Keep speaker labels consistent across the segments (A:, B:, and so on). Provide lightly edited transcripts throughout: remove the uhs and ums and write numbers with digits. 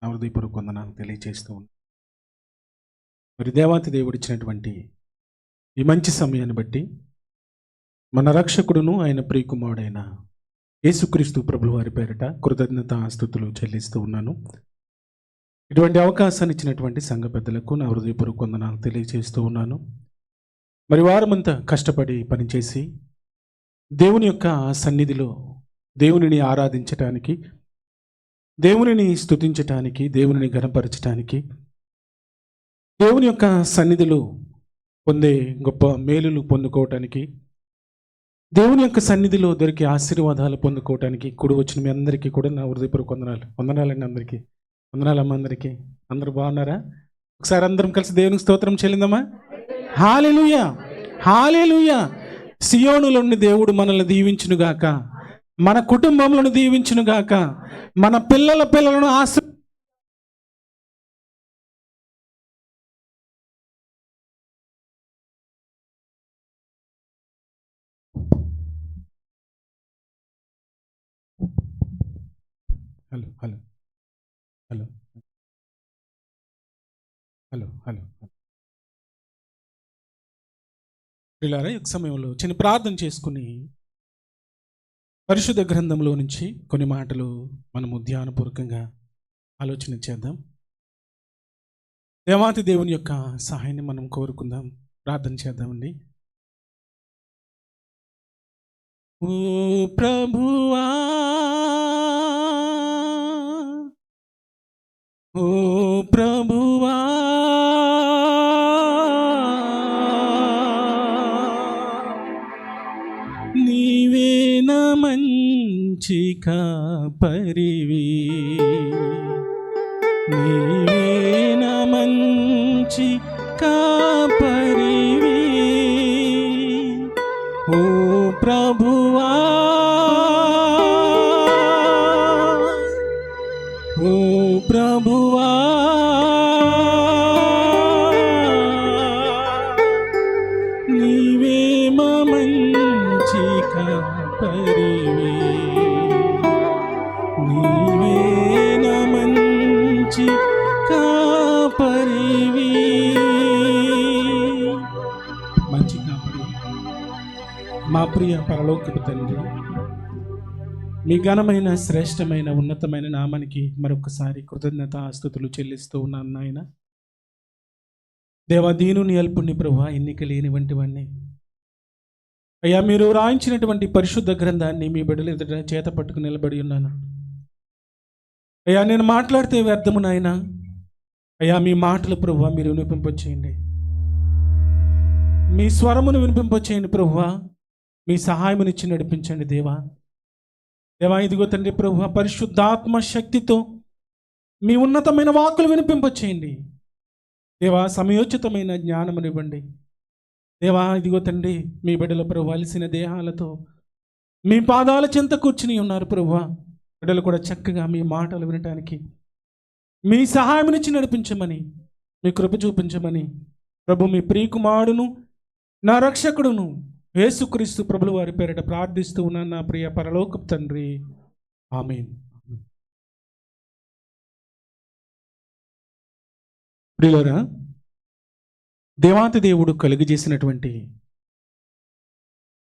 A: నా హృదయపూర్వక వందనాలు తెలియజేస్తూ ఉన్నాను. మరి దేవాతి దేవుడిచ్చినటువంటి ఈ మంచి సమయాన్ని బట్టి మన రక్షకుడును ఆయన ప్రియకుమారుడైన యేసుక్రీస్తు ప్రభుల వారి పేరిట కృతజ్ఞతాస్తుతులు చెల్లిస్తూ ఉన్నాను. ఇటువంటి అవకాశాన్ని ఇచ్చినటువంటి సంఘ పెద్దలకు నా హృదయపూర్వక వందనాలు తెలియజేస్తూ ఉన్నాను. మరి వారమంతా కష్టపడి పనిచేసి దేవుని యొక్క సన్నిధిలో దేవునిని ఆరాధించటానికి, దేవునిని స్తుతించటానికి, దేవునిని ఘనపరచటానికి, దేవుని యొక్క సన్నిధిలో పొందే గొప్ప మేలులు పొందుకోవటానికి, దేవుని యొక్క సన్నిధిలో దొరికే ఆశీర్వాదాలు పొందుకోవటానికి కూడి వచ్చిన మీ అందరికీ కూడా నా హృదయపూర్వక వందనాలండి. అందరికీ వందనాలమ్మ. అందరికీ అందరూ బాగున్నారా? ఒకసారి అందరం కలిసి దేవునికి స్తోత్రం చెల్లిందమ్మా. హల్లెలూయా, హల్లెలూయా. సియోనులోని దేవుడు మనల్ని దీవించునుగాక, మన కుటుంబములను దీవించునుగాక, మన పిల్లలను hello hello hello hello hello పిల్లారా, ఈ సమయంలో చిన్న ప్రార్థన చేసుకుని పరిశుద్ధ గ్రంథంలో నుంచి కొన్ని మాటలు మనము ధ్యానపూర్వకంగా ఆలోచన చేద్దాం. దేవాతి దేవుని యొక్క సహాయాన్ని మనం కోరుకుందాం, ప్రార్థన చేద్దామండి. ఓ ప్రభువా, ఓ ప్రభువా, నీవే నా మంచి కాపరివి, నీవే నా మంచి కాపరివి. ఓ ప్రభువా, ఓ ప్రభువా, నీవే మా మంచి కాపరివి, నీవే నా మంచి కాపరివి. మంచి కాపరి మా ప్రియ పరలోకపు తండ్రి, మీ ఘనమైన శ్రేష్టమైన ఉన్నతమైన నామానికి మరొకసారి కృతజ్ఞతాస్తుతులు చెల్లిస్తూ ఉన్నాను నాయన. దేవా, దీనుని అల్పుని ప్రభువా, ఎన్నిక లేని వంటి వాడిని అయ్యా, మీరు రాయించినటువంటి పరిశుద్ధ గ్రంథాన్ని మీ బిడ్డల ఎదుట చేత పట్టుకుని నిలబడి ఉన్నాను అయ్యా. నేను మాట్లాడితే వ్యర్థము నాయన. అయ్యా, మీ మాటలు ప్రభువా మీరు వినిపింపచేయండి, మీ స్వరమును వినిపింపచేయండి ప్రభువా, మీ సహాయమునిచ్చి నడిపించండి దేవా. దేవా, ఇదిగో తండ్రి ప్రభువా, పరిశుద్ధాత్మ శక్తితో మీ ఉన్నతమైన వాక్కులు వినిపింపచేయండి దేవా. సమయోచితమైన జ్ఞానమునివ్వండి దేవా. ఇదిగో తండ్రి, మీ బిడ్డల ప్రభు అలసిన దేహాలతో మీ పాదాల చెంత కూర్చుని ఉన్నారు ప్రభువా. బిడ్డలు కూడా చక్కగా మీ మాటలు వినటానికి మీ సహాయమునిచ్చి నడిపించమని, మీ కృప చూపించమని ప్రభు మీ ప్రియకుమారుడును నా రక్షకుడును యేసుక్రీస్తు ప్రభుల వారి పేరిట ప్రార్థిస్తూ ఉన్నాను నా ప్రియ పరలోకపు తండ్రి, ఆమేన్. ప్రియులారా, దేవాతి దేవుడు కలుగజేసినటువంటి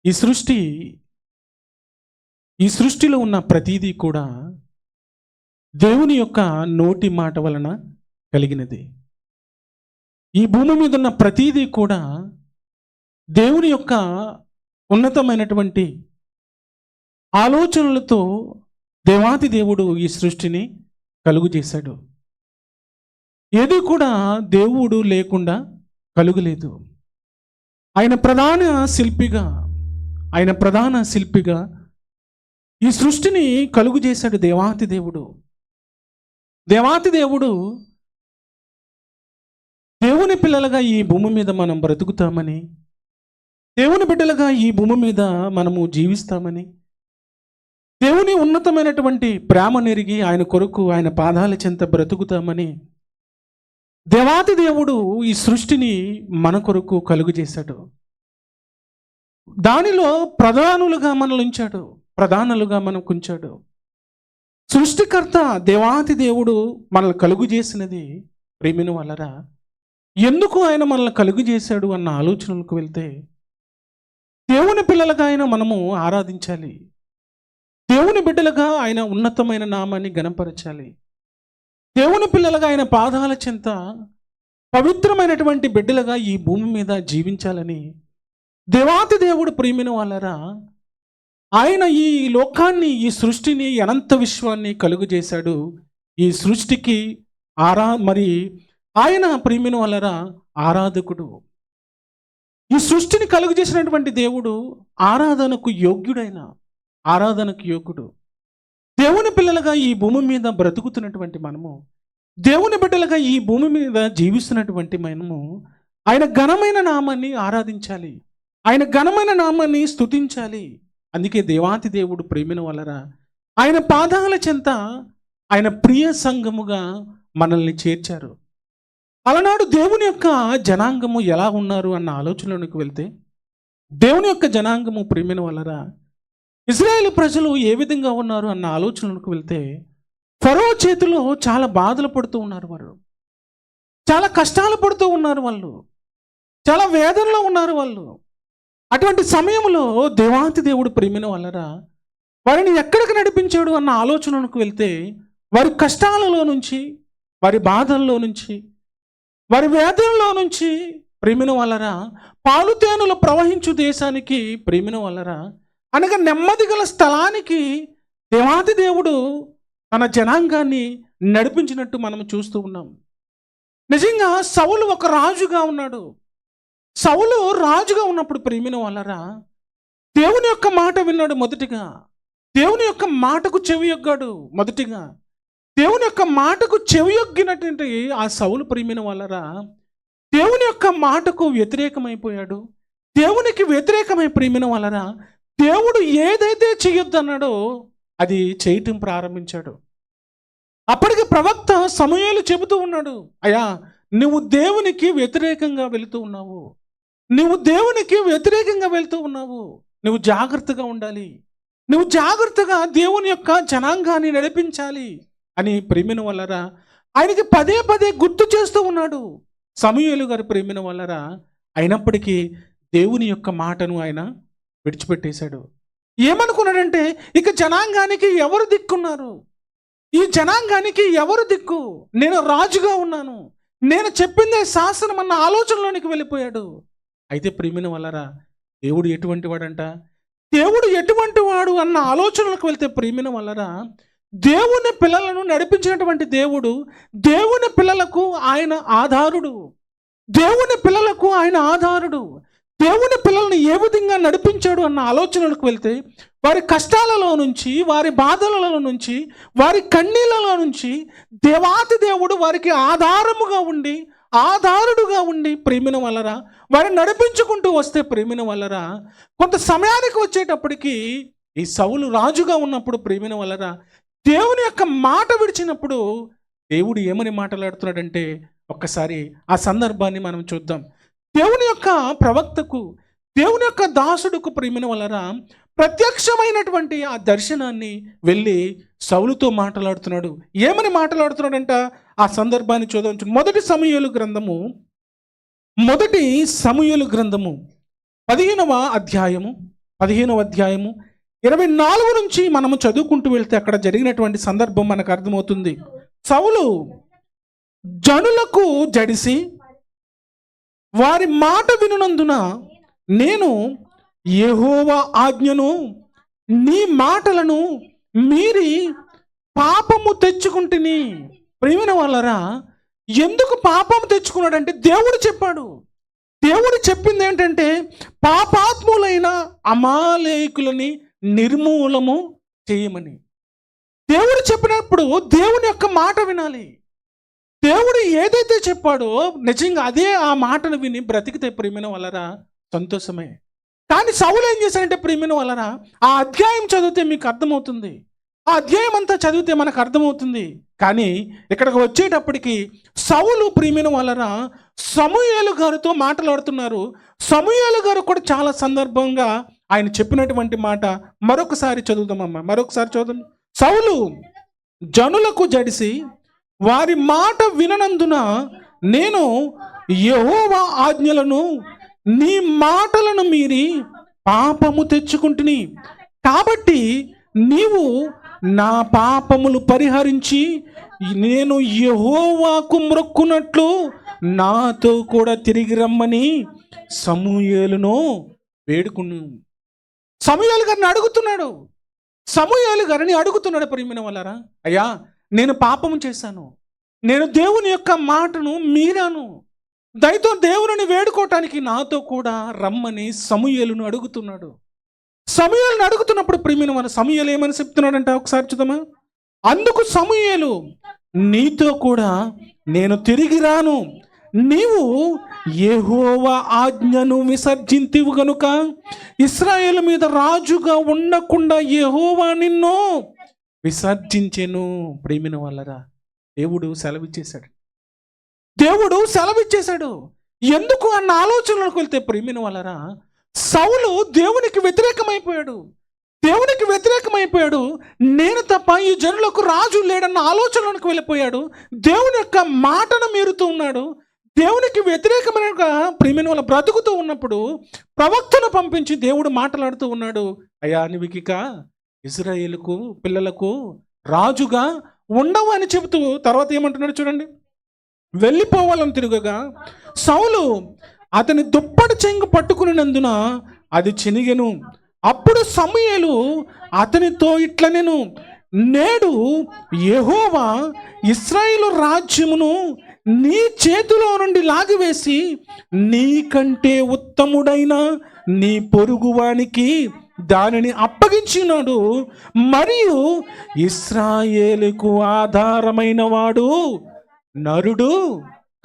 A: ఈ సృష్టిలో ఉన్న ప్రతీదీ కూడా దేవుని యొక్క నోటి మాట వలన కలిగినది. ఈ భూమి మీద ఉన్న ప్రతీదీ కూడా దేవుని యొక్క ఉన్నతమైనటువంటి ఆలోచనలతో దేవాతి దేవుడు ఈ సృష్టిని కలుగు చేశాడు. ఏది కూడా దేవుడు లేకుండా కలుగలేదు. ఆయన ప్రధాన శిల్పిగా ఈ సృష్టిని కలుగు చేశాడు దేవాతి దేవుడు. దేవుని పిల్లలుగా ఈ భూమి మీద మనం బ్రతుకుతామని, దేవుని బిడ్డలుగా ఈ భూమి మీద మనము జీవిస్తామని, దేవుని ఉన్నతమైనటువంటి ప్రేమ నెరిగి ఆయన కొరకు ఆయన పాదాల చెంత బ్రతుకుతామని దేవాతి దేవుడు ఈ సృష్టిని మన కొరకు కలుగు చేశాడు. దానిలో ప్రధానులుగా మనల్ని ఉంచాడు, ప్రధానులుగా మనకు ఉంచాడు. సృష్టికర్త దేవాతి దేవుడు మనల్ని కలుగు చేసినది ప్రేమిన వలరా ఎందుకు ఆయన మనల్ని కలుగు చేశాడు అన్న ఆలోచనలకు వెళ్తే దేవుని పిల్లలుగా ఆయన మనము ఆరాధించాలి. దేవుని బిడ్డలుగా ఆయన ఉన్నతమైన నామాన్ని గణపరచాలి. దేవుని పిల్లలుగా ఆయన పాదాల చెంత పవిత్రమైనటువంటి బిడ్డలుగా ఈ భూమి మీద జీవించాలని దేవాతి దేవుడు ప్రేమిన వాళ్ళరా ఆయన ఈ లోకాన్ని, ఈ సృష్టిని, అనంత విశ్వాన్ని కలుగు చేశాడు. ఈ సృష్టికి మరి ఆయన ప్రేమిన వాళ్ళరా ఆరాధకుడు. ఈ సృష్టిని కలుగు చేసినటువంటి దేవుడు ఆరాధనకు యోగ్యుడు. దేవుని పిల్లలుగా ఈ భూమి మీద బ్రతుకుతున్నటువంటి మనము, దేవుని బిడ్డలుగా ఈ భూమి మీద జీవిస్తున్నటువంటి మనము ఆయన ఘనమైన నామాన్ని ఆరాధించాలి, ఆయన ఘనమైన నామాన్ని స్తుతించాలి. అందుకే దేవాతి దేవుడు ప్రేమిన వలరా ఆయన పాదాల చెంత ఆయన ప్రియ సంఘముగా మనల్ని చేర్చారు. అలనాడు దేవుని యొక్క జనాంగము ఎలా ఉన్నారు అన్న ఆలోచనలోనికి వెళ్తే, దేవుని యొక్క జనాంగము ప్రేమిన వలరా ఇజ్రాయేలు ప్రజలు ఏ విధంగా ఉన్నారు అన్న ఆలోచనలకు వెళ్తే, ఫరో చేతిలో చాలా బాధలు పడుతూ ఉన్నారు, వారు చాలా కష్టాలు పడుతూ ఉన్నారు, వాళ్ళు చాలా వేదనలో ఉన్నారు వాళ్ళు. అటువంటి సమయంలో దేవాతి దేవుడు ప్రేమిన వలరా వారిని ఎక్కడికి నడిపించాడు అన్న ఆలోచనలకు వెళ్తే, వారి కష్టాలలో నుంచి, వారి బాధల్లో నుంచి, వారి వేదనలో నుంచి ప్రేమిన వలరా పాలుతేనులు ప్రవహించు దేశానికి ప్రేమిన వలరా అనగా నెమ్మది గల స్థలానికి దేవాతి దేవుడు తన జనాంగాన్ని నడిపించినట్టు మనం చూస్తూ ఉన్నాం. నిజంగా సౌలు ఒక రాజుగా ఉన్నాడు. సౌలు రాజుగా ఉన్నప్పుడు ప్రేమిన వలరా దేవుని యొక్క మాట విన్నాడు. మొదటిగా దేవుని యొక్క మాటకు చెవియొగ్గాడు. మొదటిగా దేవుని యొక్క మాటకు చెవియొగ్గినటువంటి ఆ సౌలు ప్రేమిన వలరా దేవుని యొక్క మాటకు వ్యతిరేకమైపోయాడు. దేవునికి వ్యతిరేకమై ప్రేమిన వలరా దేవుడు ఏదైతే చేయొద్దన్నాడో అది చేయటం ప్రారంభించాడు. అప్పటికి ప్రవక్త సమూయేలు చెబుతూ ఉన్నాడు, అయ్యా నువ్వు దేవునికి వ్యతిరేకంగా వెళుతూ ఉన్నావు, నువ్వు జాగ్రత్తగా ఉండాలి, నువ్వు జాగ్రత్తగా దేవుని యొక్క జనాంగాన్ని నడిపించాలి అని ప్రేమిన వలరా ఆయనకి పదే పదే గుర్తు చేస్తూ ఉన్నాడు సమూయేలు గారు ప్రేమిన వలరా. అయినప్పటికీ దేవుని యొక్క మాటను ఆయన విడిచిపెట్టేశాడు. ఏమనుకున్నాడంటే, ఇక జనాంగానికి ఎవరు దిక్కున్నారు, ఈ జనాంగానికి ఎవరు దిక్కు, నేను రాజుగా ఉన్నాను, నేను చెప్పిందే శాసనం అన్న ఆలోచనలోనికి వెళ్ళిపోయాడు. అయితే ప్రేమిన వలరా దేవుడు ఎటువంటి వాడంట, దేవుడు ఎటువంటి వాడు అన్న ఆలోచనలకు వెళ్తే ప్రేమిన వలరా దేవుని పిల్లలను నడిపించినటువంటి దేవుడు, దేవుని పిల్లలకు ఆయన ఆధారుడు, దేవుని పిల్లల్ని ఏ విధంగా నడిపించాడు అన్న ఆలోచనలకు వెళ్తే వారి కష్టాలలో నుంచి, వారి బాధలలో నుంచి, వారి కన్నీళ్ళలో నుంచి దేవాతి దేవుడు వారికి ఆధారుడుగా ఉండి ప్రేమిన వలరా వారిని నడిపించుకుంటూ వస్తే ప్రేమిన వలరా కొంత సమయానికి వచ్చేటప్పటికి ఈ సౌలు రాజుగా ఉన్నప్పుడు ప్రేమిన వలరా దేవుని యొక్క మాట విడిచినప్పుడు దేవుడు ఏమని మాట్లాడుతున్నాడంటే, ఒక్కసారి ఆ సందర్భాన్ని మనం చూద్దాం. దేవుని యొక్క ప్రవక్తకు, దేవుని యొక్క దాసుడుకు ప్రేమిన వలరా ప్రత్యక్షమైనటువంటి ఆ దర్శనాన్ని వెళ్ళి సౌలుతో మాట్లాడుతున్నాడు. ఏమని మాట్లాడుతున్నాడంట ఆ సందర్భాన్ని చూద్దాం. మొదటి సమూయేలు గ్రంథము 15వ అధ్యాయము 24 నుంచి మనము చదువుకుంటూ వెళ్తే అక్కడ జరిగినటువంటి సందర్భం మనకు అర్థమవుతుంది. సౌలు జనులకు జడిసి వారి మాట వినునందున నేను యెహోవా ఆజ్ఞను నీ మాటలను మీరి పాపము తెచ్చుకుంటుని. ప్రియమైన వాళ్ళరా, ఎందుకు పాపము తెచ్చుకున్నాడంటే దేవుడు చెప్పాడు. దేవుడు చెప్పింది ఏంటంటే పాపాత్ములైన అమాలేకులని నిర్మూలము చేయమని. దేవుడు చెప్పినప్పుడు దేవుని యొక్క మాట వినాలి. దేవుడు ఏదైతే చెప్పాడో నిజంగా అదే ఆ మాటను విని బ్రతికితే ప్రియమైన వలరా సంతోషమే. కానీ సౌలు ఏం చేశాడంటే ప్రియమైన వలరా ఆ అధ్యాయం చదివితే మీకు అర్థమవుతుంది, ఆ అధ్యాయం అంతా చదివితే మనకు అర్థమవుతుంది. కానీ ఇక్కడికి వచ్చేటప్పటికి సౌలు ప్రియమైన వలరా సమూయేలు గారితో మాట్లాడుతున్నారు. సమూయేలు గారు కూడా చాలా సందర్భంగా ఆయన చెప్పినటువంటి మాట మరొకసారి చదువుదామమ్మా, మరొకసారి చదువు. సౌలు జనులకు జడిసి వారి మాట విననందున నేను యెహోవా ఆజ్ఞలను నీ మాటలను మీరి పాపము తెచ్చుకుంటుని. కాబట్టి నీవు నా పాపములు పరిహరించి నేను యెహోవాకు మ్రొక్కునట్లు నాతో కూడా తిరిగి రమ్మని సమూయేలును వేడుకును. సమూయేలు గారిని అడుగుతున్నాడు. సమూయేలు గారిని అడుగుతున్నాడు ప్రియమైన వాళ్ళారా, అయ్యా నేను పాపము చేశాను, నేను దేవుని యొక్క మాటను మీరాను, దయతో దేవుని వేడుకోవటానికి నాతో కూడా రమ్మని సమూయేలును అడుగుతున్నాడు. సమూయేలును అడుగుతున్నప్పుడు ప్రియమైన వాళ్ళ సమూయేలు ఏమని చెప్తున్నాడంట ఒకసారి చూద్దామా. అందుకు సమూయేలు, నీతో కూడా నేను తిరిగి రాను, నీవు యెహోవా ఆజ్ఞను విసర్జింతివు గనుక ఇశ్రాయేలు మీద రాజుగా ఉండకుండా యెహోవా నిన్ను విసర్జించెను. ప్రేమిన వాళ్ళరా, దేవుడు సెలవిచ్చేశాడు. ఎందుకు అన్న ఆలోచనలకు వెళ్తే ప్రేమిన వాళ్ళరా, సౌలు దేవునికి వ్యతిరేకమైపోయాడు. నేను తప్ప ఈ జనులకు రాజు లేడన్న ఆలోచనలకు వెళ్ళిపోయాడు. దేవుని యొక్క మాటను మీరుతూ ఉన్నాడు. దేవునికి వ్యతిరేకమైన ప్రియమైన వాళ్ళ బ్రతుకుతూ ఉన్నప్పుడు ప్రవక్తను పంపించి దేవుడు మాట్లాడుతూ ఉన్నాడు. అయ్యా నీవిక ఇశ్రాయేలుకు పిల్లలకు రాజుగా ఉండవు అని చెబుతూ తర్వాత ఏమంటున్నాడు చూడండి. వెళ్ళిపోవాలని తిరగగా సౌలు అతని దుప్పటి చెంగు పట్టుకునినందున అది చినిగెను. అప్పుడు సమూయేలు అతనితో ఇట్లనెను, నేడు యెహోవా ఇశ్రాయేలు రాజ్యమును నీ చేతిలో నుండి లాగివేసి నీకంటే ఉత్తముడైన నీ పొరుగువానికి దానిని అప్పగించినాడు. మరియు ఇశ్రాయేలుకు ఆధారమైన వాడు నరుడు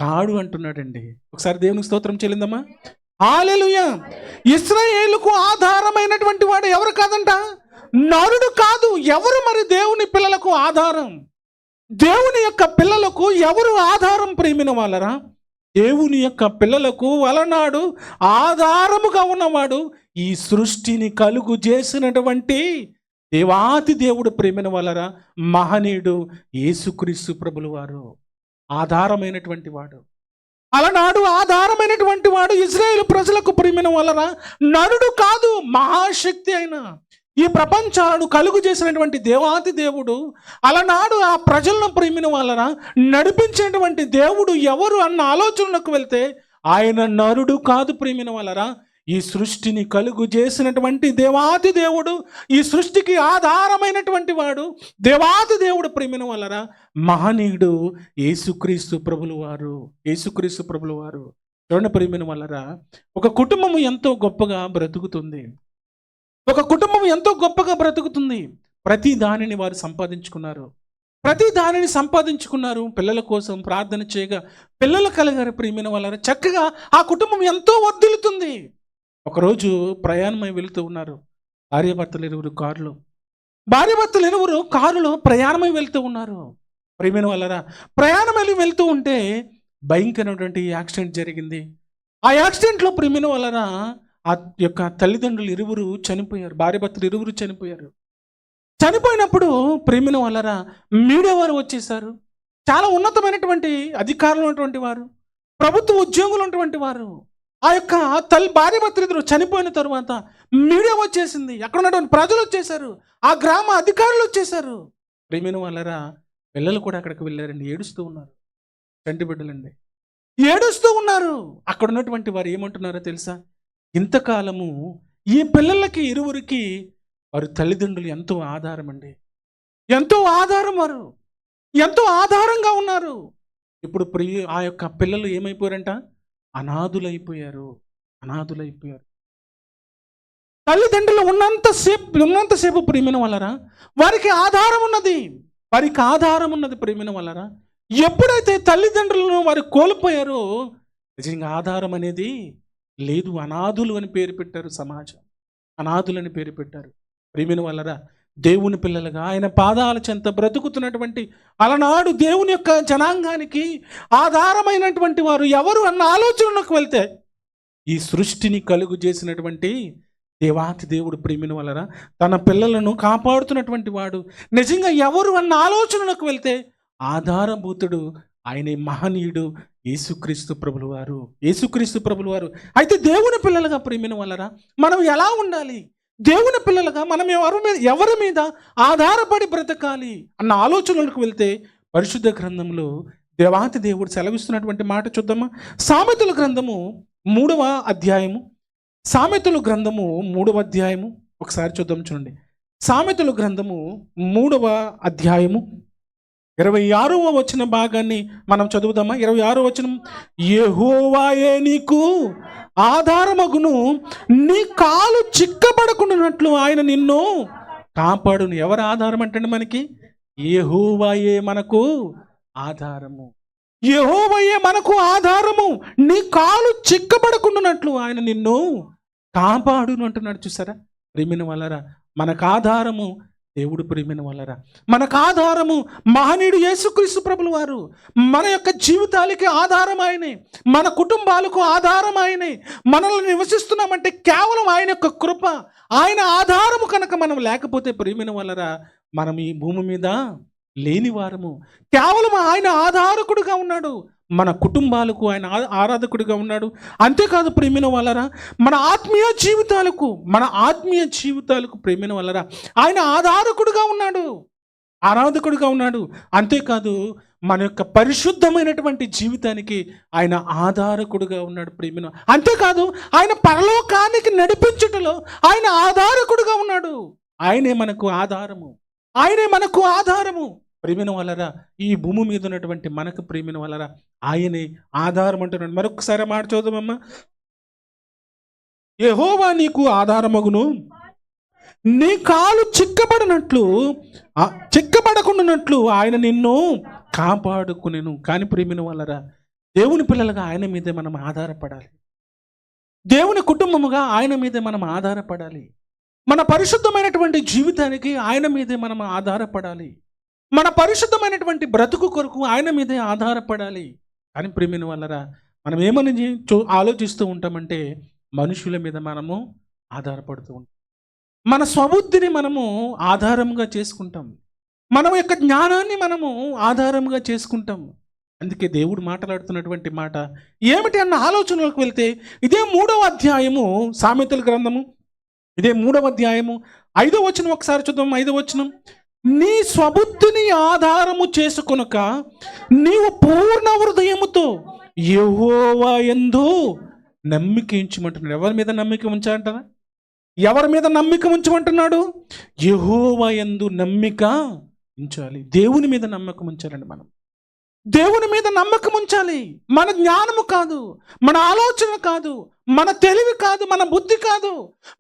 A: కాడు అంటున్నాడండి. ఒకసారి దేవునికి స్తోత్రం చెల్లిందమ్మా. హల్లెలూయా. ఇశ్రాయేలుకు ఆధారమైనటువంటి వాడు ఎవరు కాదంట? నరుడు కాదు. ఎవరు మరి దేవుని పిల్లలకు ఆధారం? దేవుని యొక్క పిల్లలకు ఎవరు ఆధారం ప్రేమిన వాళ్ళరా? దేవుని యొక్క పిల్లలకు అలనాడు ఆధారముగా ఉన్నవాడు ఈ సృష్టిని కలుగు చేసినటువంటి దేవాతి దేవుడు ప్రేమిన వాళ్ళరా, మహనీయుడు యేసుక్రీస్తు ప్రభులు వారు ఆధారమైనటువంటి వాడు. అలనాడు ఆధారమైనటువంటి వాడు ఇశ్రాయేలు ప్రజలకు ప్రేమిన వాళ్ళరా, నరుడు కాదు, మహాశక్తి అయిన ఈ ప్రపంచాలను కలుగు చేసినటువంటి దేవాతి దేవుడు. అలనాడు ఆ ప్రజలను ప్రేమిన వాళ్ళరా నడిపించినటువంటి దేవుడు ఎవరు అన్న ఆలోచనలకు వెళ్తే ఆయన నరుడు కాదు ప్రేమిన వాళ్ళరా. ఈ సృష్టిని కలుగు చేసినటువంటి దేవాతి దేవుడు, ఈ సృష్టికి ఆధారమైనటువంటి వాడు దేవాతి దేవుడు ప్రేమిన వాళ్ళరా, మహనీయుడు యేసుక్రీస్తు ప్రభులు వారు. చూడండి ప్రేమిన వాళ్ళరా, ఒక కుటుంబము ఎంతో గొప్పగా బ్రతుకుతుంది. ప్రతి దానిని వారు సంపాదించుకున్నారు. పిల్లల కోసం ప్రార్థన చేయగా పిల్లలు కలగారు ప్రియమైన వాళ్ళ చక్కగా ఆ కుటుంబం ఎంతో వర్ధిల్లుతుంది. ఒకరోజు ప్రయాణమై వెళుతూ ఉన్నారు భార్యాభర్తలు ఇరువురు కారులో ప్రయాణమై వెళ్తూ ఉన్నారు. ప్రియమైన వాళ్ళరా, ప్రయాణమై వెళ్తూ ఉంటే భయంకరమైనటువంటి యాక్సిడెంట్ జరిగింది. ఆ యాక్సిడెంట్లో ప్రియమైన వాళ్ళరా ఆ యొక్క తల్లిదండ్రులు ఇరువురు చనిపోయారు. భార్యాభర్తలు ఇరువురు చనిపోయినప్పుడు ప్రేమిన వాళ్ళరా మీడియా వారు వచ్చేసారు. చాలా ఉన్నతమైనటువంటి అధికారులు ఉన్నటువంటి వారు, ప్రభుత్వ ఉద్యోగులు ఉన్నటువంటి వారు. ఆ యొక్క భార్యాభర్తలు ఇద్దరు చనిపోయిన తర్వాత మీడియా వచ్చేసింది. అక్కడ ఉన్నటువంటి ప్రజలు వచ్చేసారు, ఆ గ్రామ అధికారులు వచ్చేసారు. ప్రేమిన వాళ్ళరా పిల్లలు కూడా అక్కడికి వెళ్ళారండి. ఏడుస్తూ ఉన్నారు, చంటి బిడ్డలండి ఏడుస్తూ ఉన్నారు. అక్కడ ఉన్నటువంటి వారు ఏమంటున్నారో తెలుసా? ఇంతకాలము ఈ పిల్లలకి ఇరువురికి వారి తల్లిదండ్రులు ఎంతో ఆధారం అండి, ఎంతో ఆధారం. వారు ఎంతో ఆధారంగా ఉన్నారు. ఇప్పుడు ఆ యొక్క పిల్లలు ఏమైపోయారంట? అనాథులైపోయారు. తల్లిదండ్రులు ఉన్నంతసేపు ప్రియమైన వాళ్ళరా వారికి ఆధారం ఉన్నది ప్రియమైన వాళ్ళరా. ఎప్పుడైతే తల్లిదండ్రులను వారు కోల్పోయారో నిజంగా ఆధారం అనేది లేదు. అనాథులు అని పేరు పెట్టారు, సమాజం అనాథులని పేరు పెట్టారు. ప్రియమైన వాళ్ళరా, దేవుని పిల్లలుగా ఆయన పాదాల చెంత బ్రతుకుతున్నటువంటి అలనాడు దేవుని యొక్క జనాంగానికి ఆధారమైనటువంటి వారు ఎవరు అన్న ఆలోచనలోకి వెళ్తే ఈ సృష్టిని కలుగు చేసినటువంటి దేవాతి దేవుడు ప్రేమిన వలన తన పిల్లలను కాపాడుతున్నటువంటి వాడు. నిజంగా ఎవరు అన్న ఆలోచనలకు వెళ్తే ఆధారభూతుడు ఆయనే మహనీయుడు యేసుక్రీస్తు ప్రభుల వారు. యేసుక్రీస్తు ప్రభుల వారు. అయితే దేవుని పిల్లలుగా ప్రేమిన వలన మనం ఎలా ఉండాలి? దేవుని పిల్లలుగా మనం ఎవరి మీద ఆధారపడి బ్రతకాలి అన్న ఆలోచనలకు వెళ్తే పరిశుద్ధ గ్రంథంలో దేవాతి దేవుడు సెలవిస్తున్నటువంటి మాట చూద్దామా? సామెతల గ్రంథము 3వ అధ్యాయము. సామెతల గ్రంథము 3వ అధ్యాయము ఒకసారి చూద్దాం, చూడండి. సామెతల గ్రంథము 3వ అధ్యాయము 26వ వచన భాగాన్ని మనం చదువుదామా? 26వ వచనం, యెహోవాయే నీకు ఆధారమగును, నీ కాలు చిక్కబడకుండానట్లు ఆయన నిన్ను కాపాడును. ఎవరు ఆధారం అంటే మనకి? యెహోవాయే మనకు ఆధారము. యెహోవాయే మనకు ఆధారము, నీ కాలు చిక్కబడకుండానట్లు ఆయన నిన్ను కాపాడును అంటున్నాడు. చూసారా ప్రియమైన వాళ్ళరా, మనకు ఆధారము దేవుడు. ప్రియమైన వాళ్ళరా, మనకు ఆధారము మహనీయుడు యేసుక్రీస్తు ప్రభుల వారు. మన యొక్క జీవితాలకి ఆధారం ఆయనే, మన కుటుంబాలకు ఆధారం ఆయనే. మనల్ని నివసిస్తున్నామంటే కేవలం ఆయన యొక్క కృప, ఆయన ఆధారము కనుక మనం లేకపోతే ప్రియమైన వాళ్ళరా మనం ఈ భూమి మీద లేని వారము. కేవలం ఆయన ఆధారకుడుగా ఉన్నాడు, మన కుటుంబాలకు ఆయన ఆరాధకుడిగా ఉన్నాడు. అంతేకాదు ప్రేమిన వాళ్ళరా, మన ఆత్మీయ జీవితాలకు ప్రేమిన వాళ్ళరా ఆయన ఆధారకుడుగా ఉన్నాడు, ఆరాధకుడుగా ఉన్నాడు. అంతేకాదు మన యొక్క పరిశుద్ధమైనటువంటి జీవితానికి ఆయన ఆధారకుడుగా ఉన్నాడు ప్రేమిన. అంతేకాదు ఆయన పరలోకానికి నడిపించుటలో ఆయన ఆధారకుడుగా ఉన్నాడు. ఆయనే మనకు ఆధారము, ఆయనే మనకు ఆధారము. ప్రేమిన వాళ్ళరా, ఈ భూమి మీద ఉన్నటువంటి మనకు ప్రేమిన వాళ్ళరా ఆయనే ఆధారం అంటున్నాడు. మరొకసారి మాట చూద్దామమ్మా. యెహోవా నీకు ఆధారమగును, నీ కాలు చిక్కబడకుండానట్లు ఆయన నిన్ను కాపాడుకునేను. కానీ ప్రేమిన వాళ్ళరా, దేవుని పిల్లలుగా ఆయన మీదే మనం ఆధారపడాలి. దేవుని కుటుంబముగా ఆయన మీదే మనం ఆధారపడాలి. మన పరిశుద్ధమైనటువంటి జీవితానికి ఆయన మీదే మనం ఆధారపడాలి. మన పరిశుద్ధమైనటువంటి బ్రతుకు కొరకు ఆయన మీదే ఆధారపడాలి. కానీ ప్రేమిన వాళ్ళరా, మనం ఏమని ఆలోచిస్తూ ఉంటామంటే మనుషుల మీద మనము ఆధారపడుతూ ఉంటాం. మన స్వబుద్ధిని మనము ఆధారంగా చేసుకుంటాం, మన యొక్క జ్ఞానాన్ని మనము ఆధారంగా చేసుకుంటాం. అందుకే దేవుడు మాట్లాడుతున్నటువంటి మాట ఏమిటి అన్న ఆలోచనలకు వెళ్తే ఇదే 3వ అధ్యాయము, సామెతల గ్రంథము ఇదే 3వ అధ్యాయము 5వ వచనం ఒకసారి చూద్దాం. 5వ వచనం, నీ స్వబుద్ధిని ఆధారము చేసుకొనక నీవు పూర్ణ హృదయముతో యెహోవా యందు నమ్మిక ఉంచమంటున్నాడు. ఎవరి మీద నమ్మిక ఉంచాలంటారా? ఎవరి మీద నమ్మిక ఉంచమంటున్నాడు? యెహోవా యందు నమ్మిక ఉంచాలి. దేవుని మీద నమ్మకం ఉంచాలండి. మనం దేవుని మీద నమ్మకం ఉంచాలి. మన జ్ఞానము కాదు, మన ఆలోచన కాదు, మన తెలివి కాదు, మన బుద్ధి కాదు,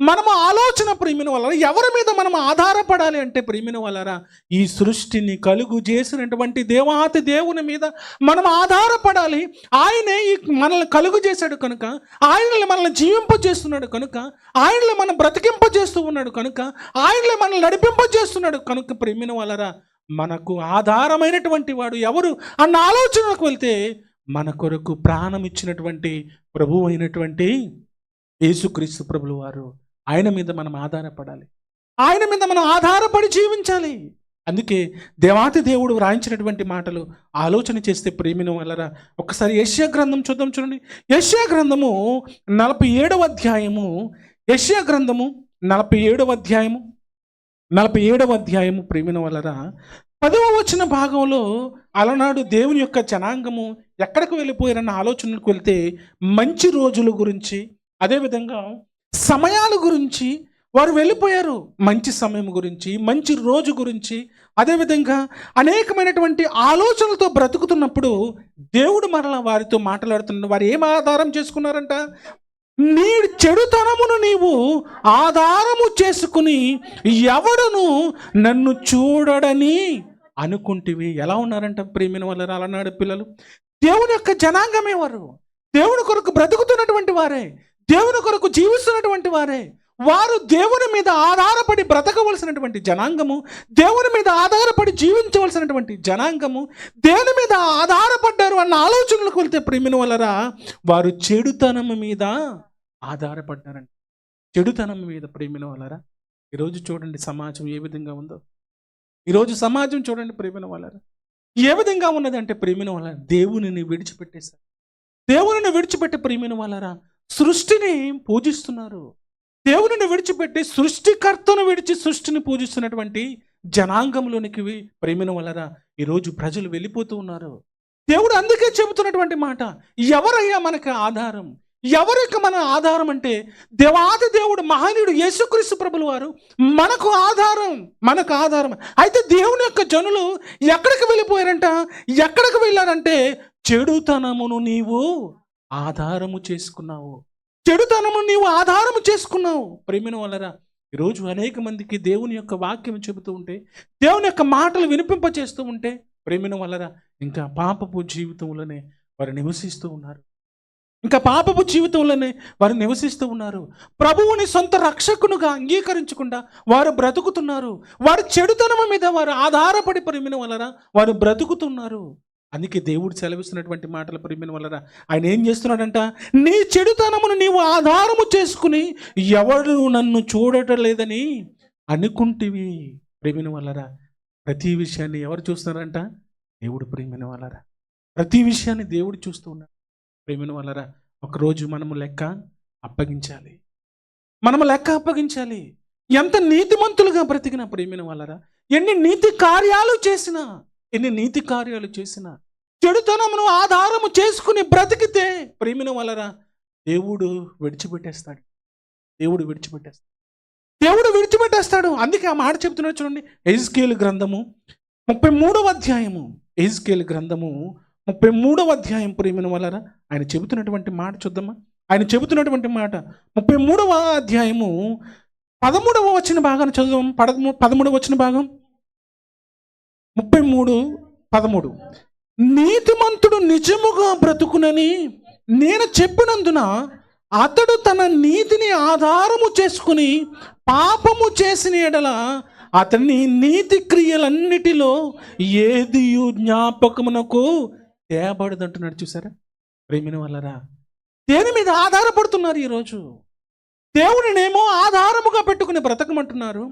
A: మనము ఆలోచన ప్రేమిన వలన ఎవరి మీద మనం ఆధారపడాలి అంటే ప్రేమిన వలన ఈ సృష్టిని కలుగు చేసినటువంటి దేవాతి దేవుని మీద మనం ఆధారపడాలి. ఆయనే మనల్ని కలుగు చేశాడు కనుక, ఆయనని మనల్ని జీవింపజేస్తున్నాడు కనుక, ఆయనని మనం బ్రతికింపజేస్తూ ఉన్నాడు కనుక, ఆయనని మనల్ని నడిపింపజేస్తున్నాడు కనుక ప్రేమిన వలన మనకు ఆధారమైనటువంటి వాడు ఎవరు అన్న ఆలోచనకు వెళ్తే మన కొరకు ప్రాణం ఇచ్చినటువంటి ప్రభువు అయినటువంటి యేసుక్రీస్తు ప్రభుల వారు. ఆయన మీద మనం ఆధారపడాలి, ఆయన మీద మనం ఆధారపడి జీవించాలి. అందుకే దేవాతి దేవుడు వ్రాయించినటువంటి మాటలు ఆలోచన చేస్తే ప్రేమిన వలన ఒకసారి యెషయా గ్రంథం చూద్దాం, చూడండి. యెషయా గ్రంథము 47వ అధ్యాయము, యెషయా గ్రంథము 47వ అధ్యాయము ప్రేమిన వలన 10వ వచన భాగంలో అలనాడు దేవుని యొక్క జనాంగము ఎక్కడికి వెళ్ళిపోయారన్న ఆలోచనకు వెళ్తే మంచి రోజుల గురించి, అదేవిధంగా సమయాల గురించి వారు వెళ్ళిపోయారు. మంచి సమయం గురించి, మంచి రోజు గురించి, అదేవిధంగా అనేకమైనటువంటి ఆలోచనలతో బ్రతుకుతున్నప్పుడు దేవుడు మరలా వారితో మాట్లాడుతున్నాడు. వారు ఏం ఆధారం చేసుకున్నారంట? నీ చెడుతనమును నీవు ఆధారము చేసుకుని ఎవడును నన్ను చూడడని అనుకుంటివి. ఎలా ఉన్నారంట ప్రేమిన వల్ల అలనాడు పిల్లలు? దేవుని యొక్క జనాంగమే వారు. దేవుని కొరకు బ్రతుకుతున్నటువంటి వారే, దేవుని కొరకు జీవిస్తున్నటువంటి వారే. వారు దేవుని మీద ఆధారపడి బ్రతకవలసినటువంటి జనాంగము, దేవుని మీద ఆధారపడి జీవించవలసినటువంటి జనాంగము. దేని మీద ఆధారపడ్డారు అన్న ఆలోచనలకు వెళ్తే ప్రేమిన వలరా వారు చెడుతనము మీద ఆధారపడ్డారండి. చెడుతనం మీద ప్రేమిన వాళ్ళరా. ఈరోజు చూడండి సమాజం ఏ విధంగా ఉందో. ఈరోజు సమాజం చూడండి ప్రేమిన వాళ్ళరా ఏ విధంగా ఉన్నదంటే ప్రేమిన వాళ్ళ దేవునిని విడిచిపెట్టేశారు. దేవునిని విడిచిపెట్టి ప్రేమిన వాళ్ళరా సృష్టిని పూజిస్తున్నారు. దేవునిని విడిచిపెట్టి సృష్టికర్తను విడిచి సృష్టిని పూజిస్తున్నటువంటి జనాంగంలోనికి ప్రేమిన వాళ్ళరా ఈరోజు ప్రజలు వెళ్ళిపోతూ ఉన్నారు. దేవుడు అందుకే చెబుతున్నటువంటి మాట, ఎవరయ్యా మనకు ఆధారం? ఎవరికి మన ఆధారం అంటే దేవాది దేవుడు మహనీయుడు యేసుక్రీస్తు ప్రభుల వారు మనకు ఆధారం. మనకు ఆధారం. అయితే దేవుని యొక్క జనులు ఎక్కడికి వెళ్ళిపోయారంట? ఎక్కడికి వెళ్ళారంటే చెడుతనమును నీవు ఆధారము చేసుకున్నావు. చెడుతనము నీవు ఆధారము చేసుకున్నావు. ప్రేమిన వాళ్ళరా ఈరోజు అనేక మందికి దేవుని యొక్క వాక్యం చెబుతూ ఉంటే, దేవుని యొక్క మాటలు వినిపింప చేస్తూ ఉంటే ప్రేమిన వాళ్ళరా ఇంకా పాపపు జీవితంలోనే వారు నివసిస్తూ ఉన్నారు. ఇంకా పాపపు జీవితంలోనే వారు నివసిస్తూ ఉన్నారు. ప్రభువుని సొంత రక్షకునుగా అంగీకరించకుండా వారు బ్రతుకుతున్నారు. వారు చెడుతనం మీద వారు ఆధారపడి ప్రేమిన వాళ్ళరా వారు బ్రతుకుతున్నారు. అందుకే దేవుడు సెలవిస్తున్నటువంటి మాటలు ప్రేమిన వాళ్ళరా ఆయన ఏం చేస్తున్నాడంట, నీ చెడుతనమును నీవు ఆధారము చేసుకుని ఎవరు నన్ను చూడటం లేదని అనుకుంటివి. ప్రేమిన వాళ్ళరా ప్రతి విషయాన్ని ఎవరు చూస్తున్నారంట? దేవుడు. ప్రేమిన వాళ్ళరా ప్రతి విషయాన్ని దేవుడు చూస్తూ ఉన్నాడు. ప్రేమిన వాళ్ళరా ఒకరోజు మనము లెక్క అప్పగించాలి. మనము లెక్క అప్పగించాలి. ఎంత నీతిమంతులుగా బ్రతికినా ప్రేమిన వాళ్ళరా ఎన్ని నీతి కార్యాలు చేసినా చెడుతనమును ఆధారము చేసుకుని బ్రతికితే ప్రేమిన వాళ్ళరా దేవుడు విడిచిపెట్టేస్తాడు. దేవుడు విడిచిపెట్టేస్తాడు. అందుకే ఆ మాట చెప్తున్నాడు చూడండి. ఎహెజ్కేలు గ్రంథము 33వ అధ్యాయము. ఎహెజ్కేలు గ్రంథము 33వ అధ్యాయం ప్రేమిన వాళ్ళరా ఆయన చెబుతున్నటువంటి మాట చూద్దామా. ఆయన చెబుతున్నటువంటి మాట 33వ అధ్యాయము 13వ వచన భాగాన్ని చదువుదాం. 13వ వచన భాగం 33:13 నీతిమంతుడు నిజముగా బ్రతుకునని నేను చెప్పినందున అతడు తన నీతిని ఆధారము చేసుకుని పాపము చేసిన ఎడల అతని నీతి క్రియలన్నిటిలో ఏదియు జ్ఞాపకమునకు తేబడదంటున్నాడు. చూసారా ప్రేమిన వాళ్ళరా దేని మీద ఆధారపడుతున్నారు ఈరోజు? దేవునినేమో ఆధారముగా పెట్టుకుని బ్రతకమంటున్నారు.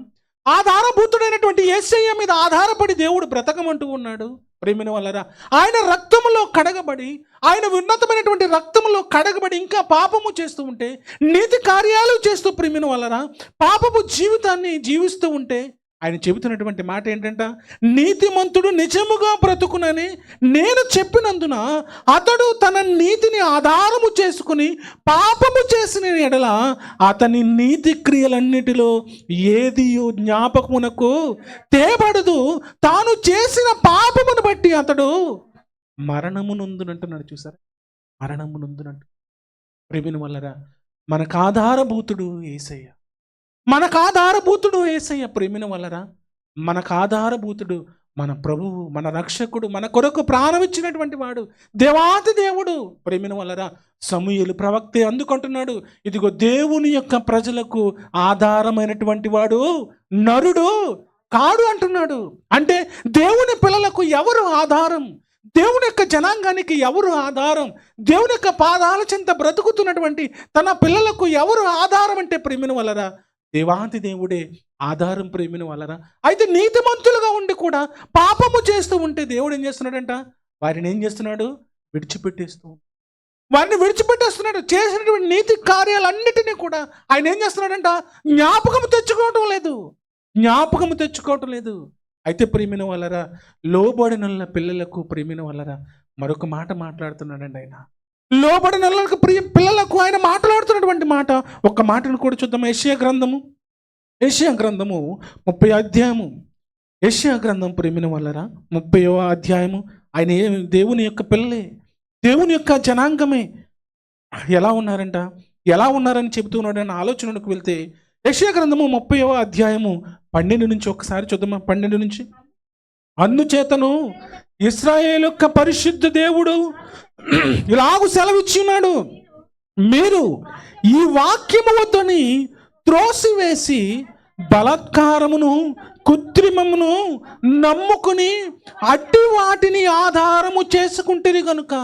A: ఆధారభూతుడైనటువంటి యేసయ్య మీద ఆధారపడి దేవుడు బ్రతకమంటూ ఉన్నాడు. ప్రేమిన వాళ్ళరా ఆయన రక్తములో కడగబడి, ఆయన ఉన్నతమైనటువంటి రక్తములో కడగబడి ఇంకా పాపము చేస్తూ ఉంటే, నీతి కార్యాలు చేస్తూ ప్రేమిన వాళ్ళరా పాపపు జీవితాన్ని జీవిస్తూ ఉంటే ఆయన చెబుతున్నటువంటి మాట ఏంటంట, నీతిమంతుడు నిజముగా బ్రతుకునని నేను చెప్పినందున అతడు తన నీతిని ఆధారము చేసుకుని పాపము చేసిన ఎడల అతని నీతి క్రియలన్నిటిలో ఏదియో జ్ఞాపకమునకు తేబడదు. తాను చేసిన పాపమును బట్టి అతడు మరణమునందునంటున్నాడు. చూసారా మరణమునందునంటు. ప్రేమిన వల్లరా మనకు ఆధారభూతుడు యేసయ్య. మనకు ఆధారభూతుడు యేసయ్య. ప్రేమిన వల్లరా మనకు ఆధారభూతుడు మన ప్రభువు, మన రక్షకుడు, మన కొరకు ప్రాణం ఇచ్చినటువంటి వాడు దేవాది దేవుడు. ప్రేమిన వల్లరా సమూయేలు ప్రవక్తే అందుకుంటున్నాడు, ఇదిగో దేవుని యొక్క ప్రజలకు ఆధారమైనటువంటి వాడు నరుడు కాడు అంటున్నాడు. అంటే దేవుని పిల్లలకు ఎవరు ఆధారం? దేవుని యొక్క జనాంగానికి ఎవరు ఆధారం? దేవుని యొక్క పాదాల చెంత బ్రతుకుతున్నటువంటి తన పిల్లలకు ఎవరు ఆధారం అంటే ప్రేమిన వల్లరా దేవాది దేవుడే ఆధారం. ప్రేమిన వాళ్ళరా అయితే నీతిమంతులుగా ఉండి కూడా పాపము చేస్తూ ఉంటే దేవుడు ఏం చేస్తున్నాడంట, వారిని ఏం చేస్తున్నాడు, వారిని విడిచిపెట్టేస్తున్నాడు. చేసినటువంటి నీతి కార్యాలన్నిటినీ కూడా ఆయన ఏం చేస్తున్నాడంట, జ్ఞాపకం తెచ్చుకోవటం లేదు. అయితే ప్రేమిన వాళ్ళరా లోబడిన పిల్లలకు ప్రేమిన వాళ్ళరా మరొక మాట మాట్లాడుతున్నాడండి. ఆయన లోబడిన పిల్లలకు ఆయన మాట్లాడుతున్నటువంటి మాట ఒక్క మాటను కూడా చూద్దాం. యెషయా గ్రంథము 30వ అధ్యాయము. యెషయా గ్రంథం ప్రేమిన వాళ్ళరా 30వ అధ్యాయము. ఆయన దేవుని యొక్క పిల్లలే, దేవుని యొక్క జనాంగమే. ఎలా ఉన్నారని చెబుతున్నాడు అన్న ఆలోచనకు వెళ్తే యెషయా గ్రంథము 30వ అధ్యాయము 12 నుంచి ఒకసారి చూద్దామా. 12 నుంచి అందుచేతను ఇశ్రాయేలు యొక్క పరిశుద్ధ దేవుడు ఇలాగూ సెలవిచ్చి ఉన్నాడు, మీరు ఈ వాక్యము వద్దని త్రోసివేసి బలాత్కారమును కృత్రిమమును నమ్ముకుని అట్టి వాటిని ఆధారము చేసుకుంటారు కనుక.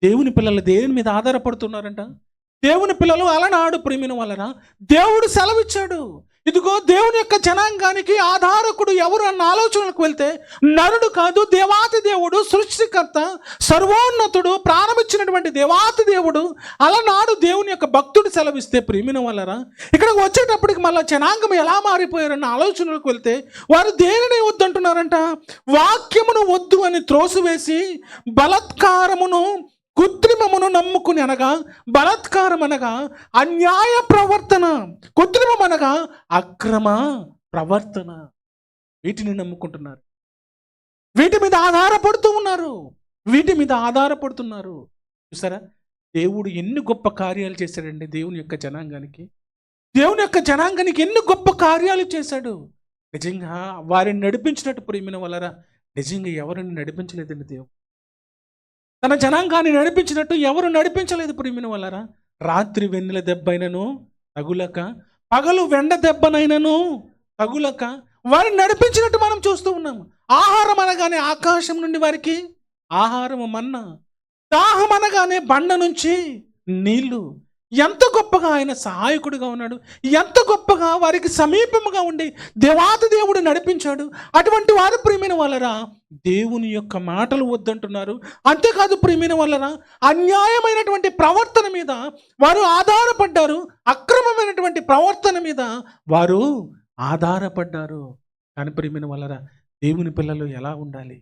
A: దేవుని పిల్లలు దేని మీద ఆధారపడుతున్నారంట? దేవుని పిల్లలు అలనాడు ప్రేమిన వలన దేవుడు సెలవిచ్చాడు. ఇదిగో దేవుని యొక్క జనాంగానికి ఆధారకుడు ఎవరు అన్న ఆలోచనలకు వెళ్తే నరుడు కాదు, దేవాతి దేవుడు, సృష్టికర్త, సర్వోన్నతుడు, ప్రాణమిచ్చినటువంటి దేవాతి దేవుడు అలనాడు దేవుని యొక్క భక్తుడు సెలవిస్తే ప్రేమిన వలన ఇక్కడికి వచ్చేటప్పటికి మళ్ళీ జనాంగం ఎలా మారిపోయారన్న ఆలోచనలకు వెళ్తే వారు దేనిని వద్దంటున్నారంట? వాక్యమును వద్దు అని త్రోసివేసి బలాత్కారమును కృత్రిమమును నమ్ముకుని, అనగా బలాత్కారం అనగా అన్యాయ ప్రవర్తన, కృత్రిమం అనగా అక్రమ ప్రవర్తన, వీటిని నమ్ముకుంటున్నారు. వీటి మీద ఆధారపడుతున్నారు. చూసారా, దేవుడు ఎన్ని గొప్ప కార్యాలు చేశాడండి దేవుని యొక్క జనాంగానికి ఎన్ని గొప్ప కార్యాలు చేశాడు. నిజంగా వారిని నడిపించినట్టు ప్రేమిన వలన నిజంగా ఎవరిని నడిపించలేదండి దేవుడు. తన జనాంగాన్ని నడిపించినట్టు ఎవరు నడిపించలేదు ప్రేమిన వలన. రాత్రి వెన్నెల దెబ్బైనను తగులక, పగలు వెండ దెబ్బనైనను తగులక వారిని నడిపించినట్టు మనం చూస్తూ ఉన్నాము. ఆహారం అనగానే ఆకాశం నుండి వారికి ఆహారము మన్నా, దాహం అనగానే బండ నుంచి నీళ్లు. ఎంత గొప్పగా ఆయన సహాయకుడిగా ఉన్నాడు, ఎంత గొప్పగా వారికి సమీపముగా ఉండి దేవాతి దేవుడు నడిపించాడు. అటువంటి వారు ప్రేమిన వలరా దేవుని యొక్క మాటలు వద్దంటున్నారు. అంతేకాదు ప్రేమిన వలన అన్యాయమైనటువంటి ప్రవర్తన మీద వారు ఆధారపడ్డారు, అక్రమమైనటువంటి ప్రవర్తన మీద వారు ఆధారపడ్డారు. కానీ ప్రేమిన వలన దేవుని పిల్లలు ఎలా ఉండాలి,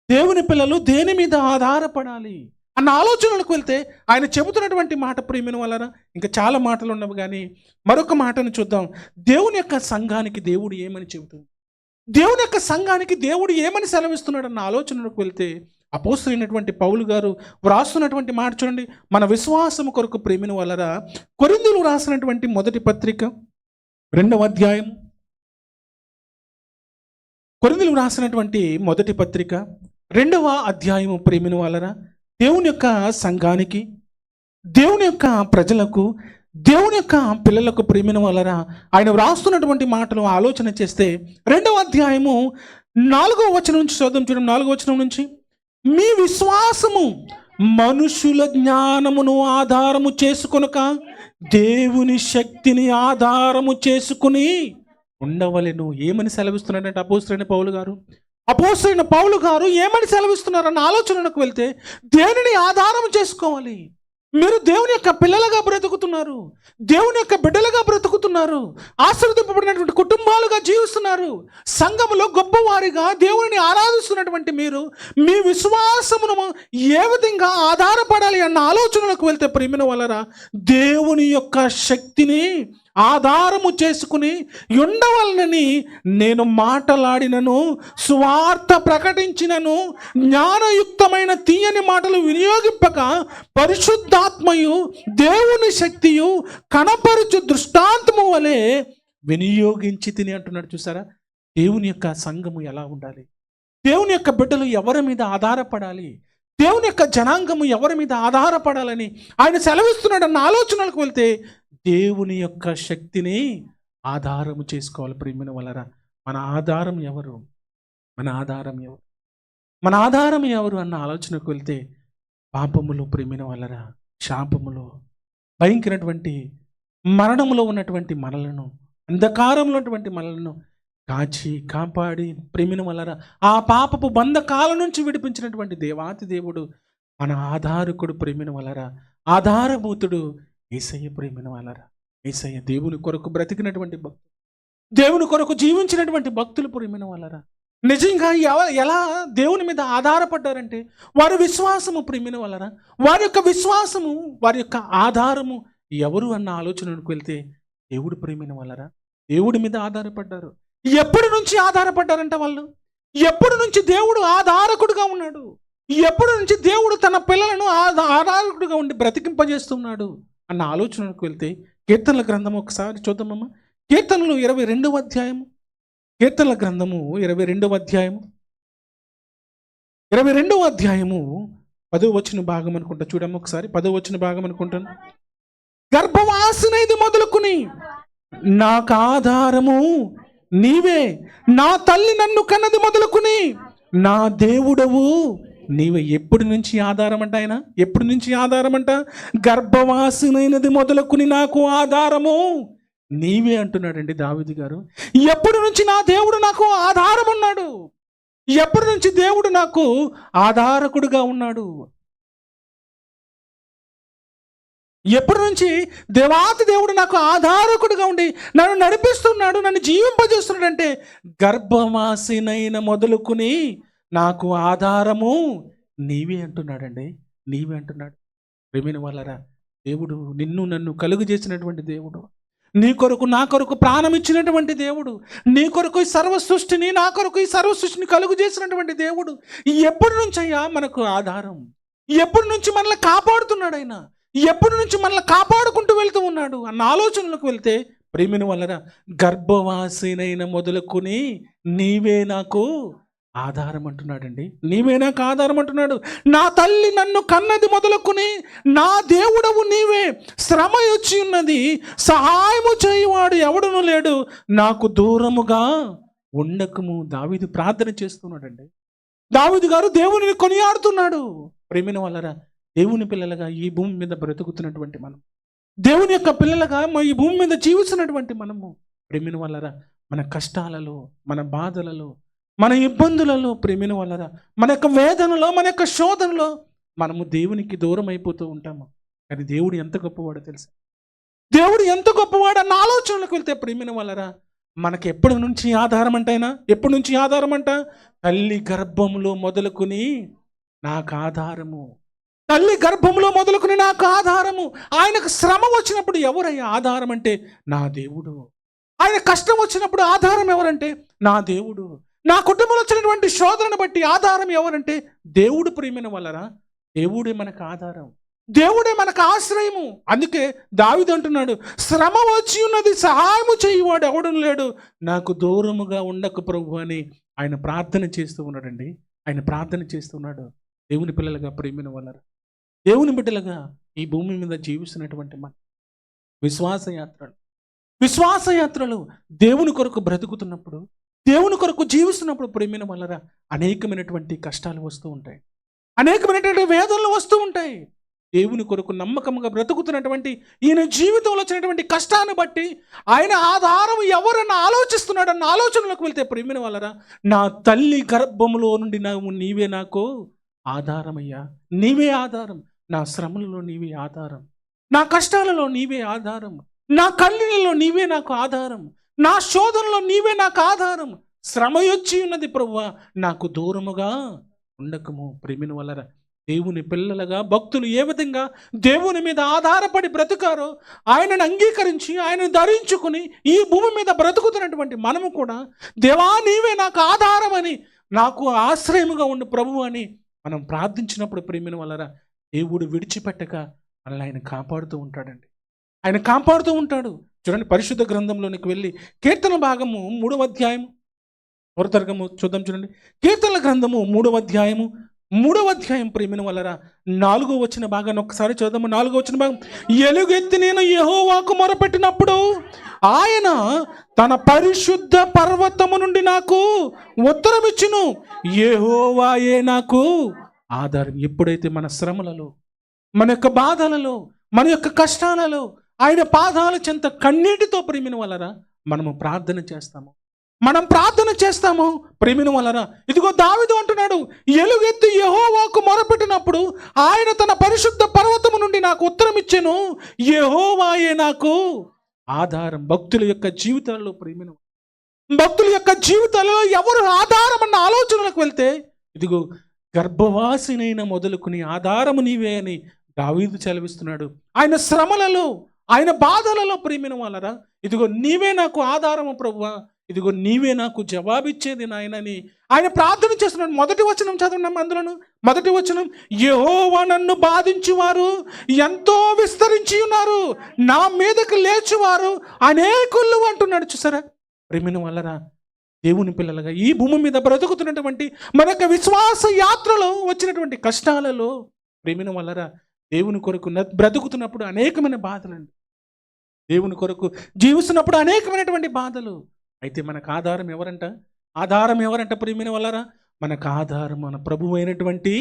A: దేవుని పిల్లలు దేని మీద ఆధారపడాలి అన్న ఆలోచనలకు వెళ్తే ఆయన చెబుతున్నటువంటి మాట ప్రేమిన వలన ఇంకా చాలా మాటలు ఉన్నవి, కానీ మరొక మాటను చూద్దాం. దేవుని యొక్క సంఘానికి దేవుడు ఏమని చెబుతుంది, దేవుని యొక్క సంఘానికి దేవుడు ఏమని సెలవిస్తున్నాడు అన్న ఆలోచనలకు వెళ్తే అపోస్తలుడైనటువంటి పౌలు గారు వ్రాస్తున్నటువంటి మాట చూడండి. మన విశ్వాసము కొరకు ప్రేమిన వలన కొరింథీయులకు రాసినటువంటి మొదటి పత్రిక 2వ అధ్యాయం, కొరింథీయులకు రాసినటువంటి మొదటి పత్రిక 2వ అధ్యాయము ప్రేమిన వలన దేవుని యొక్క సంఘానికి, దేవుని యొక్క ప్రజలకు, దేవుని యొక్క పిల్లలకు ప్రేమిన వలన ఆయన వ్రాస్తున్నటువంటి మాటలు ఆలోచన చేస్తే 2వ అధ్యాయము 4వ వచనం నుంచి చదువు చూడండి. 4వ వచనం నుంచి, మీ విశ్వాసము మనుషుల జ్ఞానమును ఆధారము చేసుకొనక దేవుని శక్తిని ఆధారము చేసుకుని ఉండవలెను. ఏమని సెలవిస్తున్నాడంటే అపోస్తలుడైన పౌలు గారు ఏమని సెలవిస్తున్నారన్న ఆలోచనకు వెళ్తే దేనిని ఆధారం చేసుకోవాలి? మీరు దేవుని యొక్క పిల్లలుగా బ్రతుకుతున్నారు, దేవుని యొక్క బిడ్డలుగా బ్రతుకుతున్నారు, ఆశీర్వదింపబడినటువంటి కుటుంబాలుగా జీవిస్తున్నారు, సంఘములో గొప్పవారిగా దేవుని ఆరాధిస్తున్నటువంటి మీరు మీ విశ్వాసమును ఏ విధంగా ఆధారపడాలి అన్న ఆలోచనలకు వెళ్తే ప్రేమిన వలన దేవుని యొక్క శక్తిని ఆధారము చేసుకుని ఉండవలనని నేను మాటలాడినను, సువార్త ప్రకటించినను, జ్ఞానయుక్తమైన తీయని మాటలు వినియోగింపక పరిశుద్ధాత్మయు దేవుని శక్తియు కనపరుచు దృష్టాంతము వలె వినియోగించి తిని అంటున్నాడు. చూసారా, దేవుని యొక్క సంఘము ఎలా ఉండాలి, దేవుని యొక్క బిడ్డలు ఎవరి మీద ఆధారపడాలి, దేవుని యొక్క జనాంగము ఎవరి మీద ఆధారపడాలని ఆయన సెలవిస్తున్నాడు అన్న ఆలోచనలకు వెళ్తే దేవుని యొక్క శక్తిని ఆధారము చేసుకోవాలి. ప్రేమిన వలన మన ఆధారం ఎవరు అన్న ఆలోచనకు వెళ్తే పాపములో ప్రేమిన వలన, శాపములో, భయంకరటువంటి మరణములో ఉన్నటువంటి మనలను, అంధకారంలో ఉన్నటువంటి మనలను కాపాడి ప్రేమిన వలన ఆ పాపపు బంధకాల నుంచి విడిపించినటువంటి దేవాతి దేవుడు మన ఆధారకుడు. ప్రేమిన వలన ఆధారభూతుడు యేసయ్య. ప్రేమిన వలన యేసయ్య దేవుని కొరకు బ్రతికినటువంటి భక్తులు, దేవుని కొరకు జీవించినటువంటి భక్తులు ప్రేమిన వలన నిజంగా ఎలా దేవుని మీద ఆధారపడ్డారంటే వారి విశ్వాసము ప్రేమిన వలన, వారి యొక్క విశ్వాసము, వారి యొక్క ఆధారము ఎవరు అన్న ఆలోచనకు వెళ్తే దేవుడు ప్రేమిన వలన దేవుడి మీద ఆధారపడ్డారు. ఎప్పటి నుంచి ఆధారపడ్డారంట వాళ్ళు? ఎప్పటి నుంచి దేవుడు ఆధారకుడుగా ఉన్నాడు? ఎప్పటి నుంచి దేవుడు తన పిల్లలను ఆధారకుడుగా ఉండి బ్రతికింపజేస్తున్నాడు అన్న ఆలోచనకు వెళ్తే కీర్తనల గ్రంథం ఒకసారి చూద్దామమ్మా. కీర్తనలు 22వ అధ్యాయము, కీర్తనల గ్రంథము 22వ అధ్యాయము 10వ వచన భాగం అనుకుంటా. చూడమ్మ ఒకసారి 10వ వచన భాగం అనుకుంటాను. గర్భవాసనైది మొదలుకుని నాకు ఆధారము నీవే, నా తల్లి నన్ను కన్నది మొదలుకుని నా దేవుడవు నీవే. ఎప్పటి నుంచి ఆధారం అంట ఆయన? ఎప్పటి నుంచి ఆధారం అంట? గర్భవాసినైనది మొదలుకుని నాకు ఆధారము నీవే అంటున్నాడండి దావీదు గారు. ఎప్పటి నుంచి నా దేవుడు నాకు ఆధారం ఉన్నాడు? ఎప్పటి నుంచి దేవుడు నాకు ఆధారకుడుగా ఉన్నాడు? ఎప్పటి నుంచి దేవాతి దేవుడు నాకు ఆధారకుడుగా ఉండి నన్ను నడిపిస్తున్నాడు, నన్ను జీవింపజేస్తున్నాడు అంటే గర్భవాసినైన మొదలుకుని నాకు ఆధారము నీవే అంటున్నాడండి. నీవే అంటున్నాడు. ప్రేమైన వాళ్ళరా, దేవుడు నిన్ను నన్ను కలుగు చేసినటువంటి దేవుడు, నీ కొరకు నా కొరకు ప్రాణం ఇచ్చినటువంటి దేవుడు, నీ కొరకు ఈ సర్వ సృష్టిని, నా కొరకు ఈ సర్వ సృష్టిని కలుగు చేసినటువంటి దేవుడు ఎప్పటి నుంచి అయ్యా మనకు ఆధారం? ఎప్పటి నుంచి మనల్ని కాపాడుతున్నాడు ఆయన? ఎప్పటి నుంచి మనల్ని కాపాడుకుంటూ వెళ్తూ ఉన్నాడు అన్న ఆలోచనలకు వెళ్తే ప్రేమిని వలన గర్భవాసినైన మొదలుకొని నీవే నాకు ఆధారం అంటున్నాడండి. నీవే నాకు ఆధారం అంటున్నాడు. నా తల్లి నన్ను కన్నది మొదలుకొని నా దేవుడవు నీవే. శ్రమ వచ్చి ఉన్నది, సహాయము చేయవాడు ఎవడునూ లేడు, నాకు దూరముగా ఉండకము. దావీదు ప్రార్థన చేస్తున్నాడండి. దావీదు గారు దేవునిని కొనియాడుతున్నాడు. ప్రేమిన వలన దేవుని పిల్లలుగా ఈ భూమి మీద బ్రతుకుతున్నటువంటి మనం, దేవుని యొక్క పిల్లలుగా ఈ భూమి మీద జీవిస్తున్నటువంటి మనము ప్రేమిన వలన మన కష్టాలలో, మన బాధలలో, మన ఇబ్బందులలో, ప్రేమిన వలన మన యొక్క వేదనలో, మన యొక్క శోధనలో మనము దేవునికి దూరం అయిపోతూ ఉంటాము. కానీ దేవుడు ఎంత గొప్పవాడో తెలుసా? దేవుడు ఎంత గొప్పవాడు అన్న ఆలోచనలకు వెళ్తే ప్రేమిన వలన మనకి ఎప్పటి నుంచి ఆధారం అంటైనా? ఎప్పటి నుంచి ఆధారం అంట? తల్లి గర్భంలో మొదలుకొని నాకు ఆధారము. తల్లి గర్భంలో మొదలుకొని నాకు ఆధారము. ఆయనకు శ్రమ వచ్చినప్పుడు ఎవరయ్యా ఆధారం అంటే? నా దేవుడు. ఆయన కష్టం వచ్చినప్పుడు ఆధారం ఎవరంటే? నా దేవుడు. నా కుటుంబంలో వచ్చినటువంటి శోధనను బట్టి ఆధారం ఎవరంటే? దేవుడు. ప్రియమైన వలన దేవుడే మనకు ఆధారం, దేవుడే మనకు ఆశ్రయము. అందుకే దావీదు అంటున్నాడు, శ్రమ వచ్చి ఉన్నది, సహాయము చేయవాడు ఎవడు లేడు, నాకు దూరముగా ఉండకు ప్రభు అని ఆయన ప్రార్థన చేస్తూ ఉన్నాడండి. ఆయన ప్రార్థన చేస్తున్నాడు. దేవుని పిల్లలుగా, ప్రియమైన వలన దేవుని బిడ్డలుగా ఈ భూమి మీద జీవిస్తున్నటువంటి మన విశ్వాసయాత్రలు దేవుని కొరకు బ్రతుకుతున్నప్పుడు, దేవుని కొరకు జీవిస్తున్నప్పుడు ప్రేమిన వలన అనేకమైనటువంటి కష్టాలు వస్తూ ఉంటాయి, అనేకమైనటువంటి వేదనలు వస్తూ ఉంటాయి. దేవుని కొరకు నమ్మకంగా బ్రతుకుతున్నటువంటి ఈయన జీవితంలో వచ్చినటువంటి కష్టాన్ని బట్టి ఆయన ఆధారం ఎవరన్నా ఆలోచిస్తున్నాడన్న ఆలోచనలోకి వెళ్తే ప్రేమిన వలన నా తల్లి గర్భములో నుండి నీవే నాకు ఆధారమయ్యా. నీవే ఆధారం. నా శ్రమలలో నీవే ఆధారం, నా కష్టాలలో నీవే ఆధారం, నా కన్నీళ్ళలో నీవే నాకు ఆధారం, నా శోధనలో నీవే నాకు ఆధారం. శ్రమ వచ్చి ఉన్నది ప్రభువా, నాకు దూరముగా ఉండకము. ప్రేమిన వలన దేవుని పిల్లలుగా భక్తులు ఏ విధంగా దేవుని మీద ఆధారపడి బ్రతుకారో, ఆయనను అంగీకరించి ఆయనను ధరించుకుని ఈ భూమి మీద బ్రతుకుతున్నటువంటి మనము కూడా దేవా నీవే నాకు ఆధారం అని, నాకు ఆశ్రయముగా ఉండు ప్రభువు అని మనం ప్రార్థించినప్పుడు ప్రేమిన వలన దేవుడు విడిచిపెట్టక మనల్ని ఆయన కాపాడుతూ ఉంటాడండి. ఆయన కాపాడుతూ ఉంటాడు. చూడండి, పరిశుద్ధ గ్రంథంలోనికి వెళ్ళి కీర్తన భాగము 3వ అధ్యాయము వరతర్గము చూద్దాం. చూడండి, కీర్తన గ్రంథము 3వ అధ్యాయం ప్రేమిన వలన 4వ వచన భాగాన్ని ఒక్కసారి చూద్దాము. 4వ వచన భాగం, ఎలుగెత్తి నేను యెహోవాకు మొరపెట్టినప్పుడు ఆయన తన పరిశుద్ధ పర్వతము నుండి నాకు ఉత్తరం ఇచ్చును, యెహోవాయే నాకు ఆధారం. ఎప్పుడైతే మన శ్రమలలో, మన యొక్క బాధలలో, మన యొక్క కష్టాలలో ఆయన పాదాల చెంత కన్నీటితో ప్రేమిన వలన మనం ప్రార్థన చేస్తాము ప్రేమిన వలన ఇదిగో దావీదు అంటున్నాడు, ఎలుగెత్తి యెహోవాకు మొరపెట్టినప్పుడు ఆయన తన పరిశుద్ధ పర్వతము నుండి నాకు ఉత్తరం ఇచ్చెను, యెహోవాయే నాకు ఆధారం. భక్తుల యొక్క జీవితాలలో ప్రేమిన, భక్తుల యొక్క జీవితాలలో ఎవరు ఆధారం అన్న ఆలోచనలకు వెళ్తే ఇదిగో గర్భవాసినైన మొదలుకుని ఆధారము నీవే అని దావీదు సెలవిస్తున్నాడు. ఆయన శ్రమలలో, ఆయన బాధలలో ప్రేమిన వలన ఇదిగో నీవే నాకు ఆధారము ప్రభువా, ఇదిగో నీవే నాకు జవాబిచ్చేది నాయనని ఆయన ప్రార్థన చేస్తున్నాడు. మొదటి వచనం చదవడం, అందులోను మొదటి వచనం, యెహోవా నన్ను బాధించువారు ఎంతో విస్తరించి ఉన్నారు, నా మీదకు లేచువారు అనేకులు అంటున్నాడు. చూసారా ప్రేమిన వలన దేవుని పిల్లలుగా ఈ భూమి మీద బ్రతుకుతున్నటువంటి మన యొక్క విశ్వాస యాత్రలో వచ్చినటువంటి కష్టాలలో ప్రేమిన వలన దేవుని కొరకు బ్రతుకుతున్నప్పుడు అనేకమైన బాధలండి, దేవుని కొరకు జీవిస్తున్నప్పుడు అనేకమైనటువంటి బాధలు. అయితే మనకు ఆధారం ఎవరంట? ప్రేమిన వలన మనకు ఆధారం మన ప్రభువు అయినటువంటి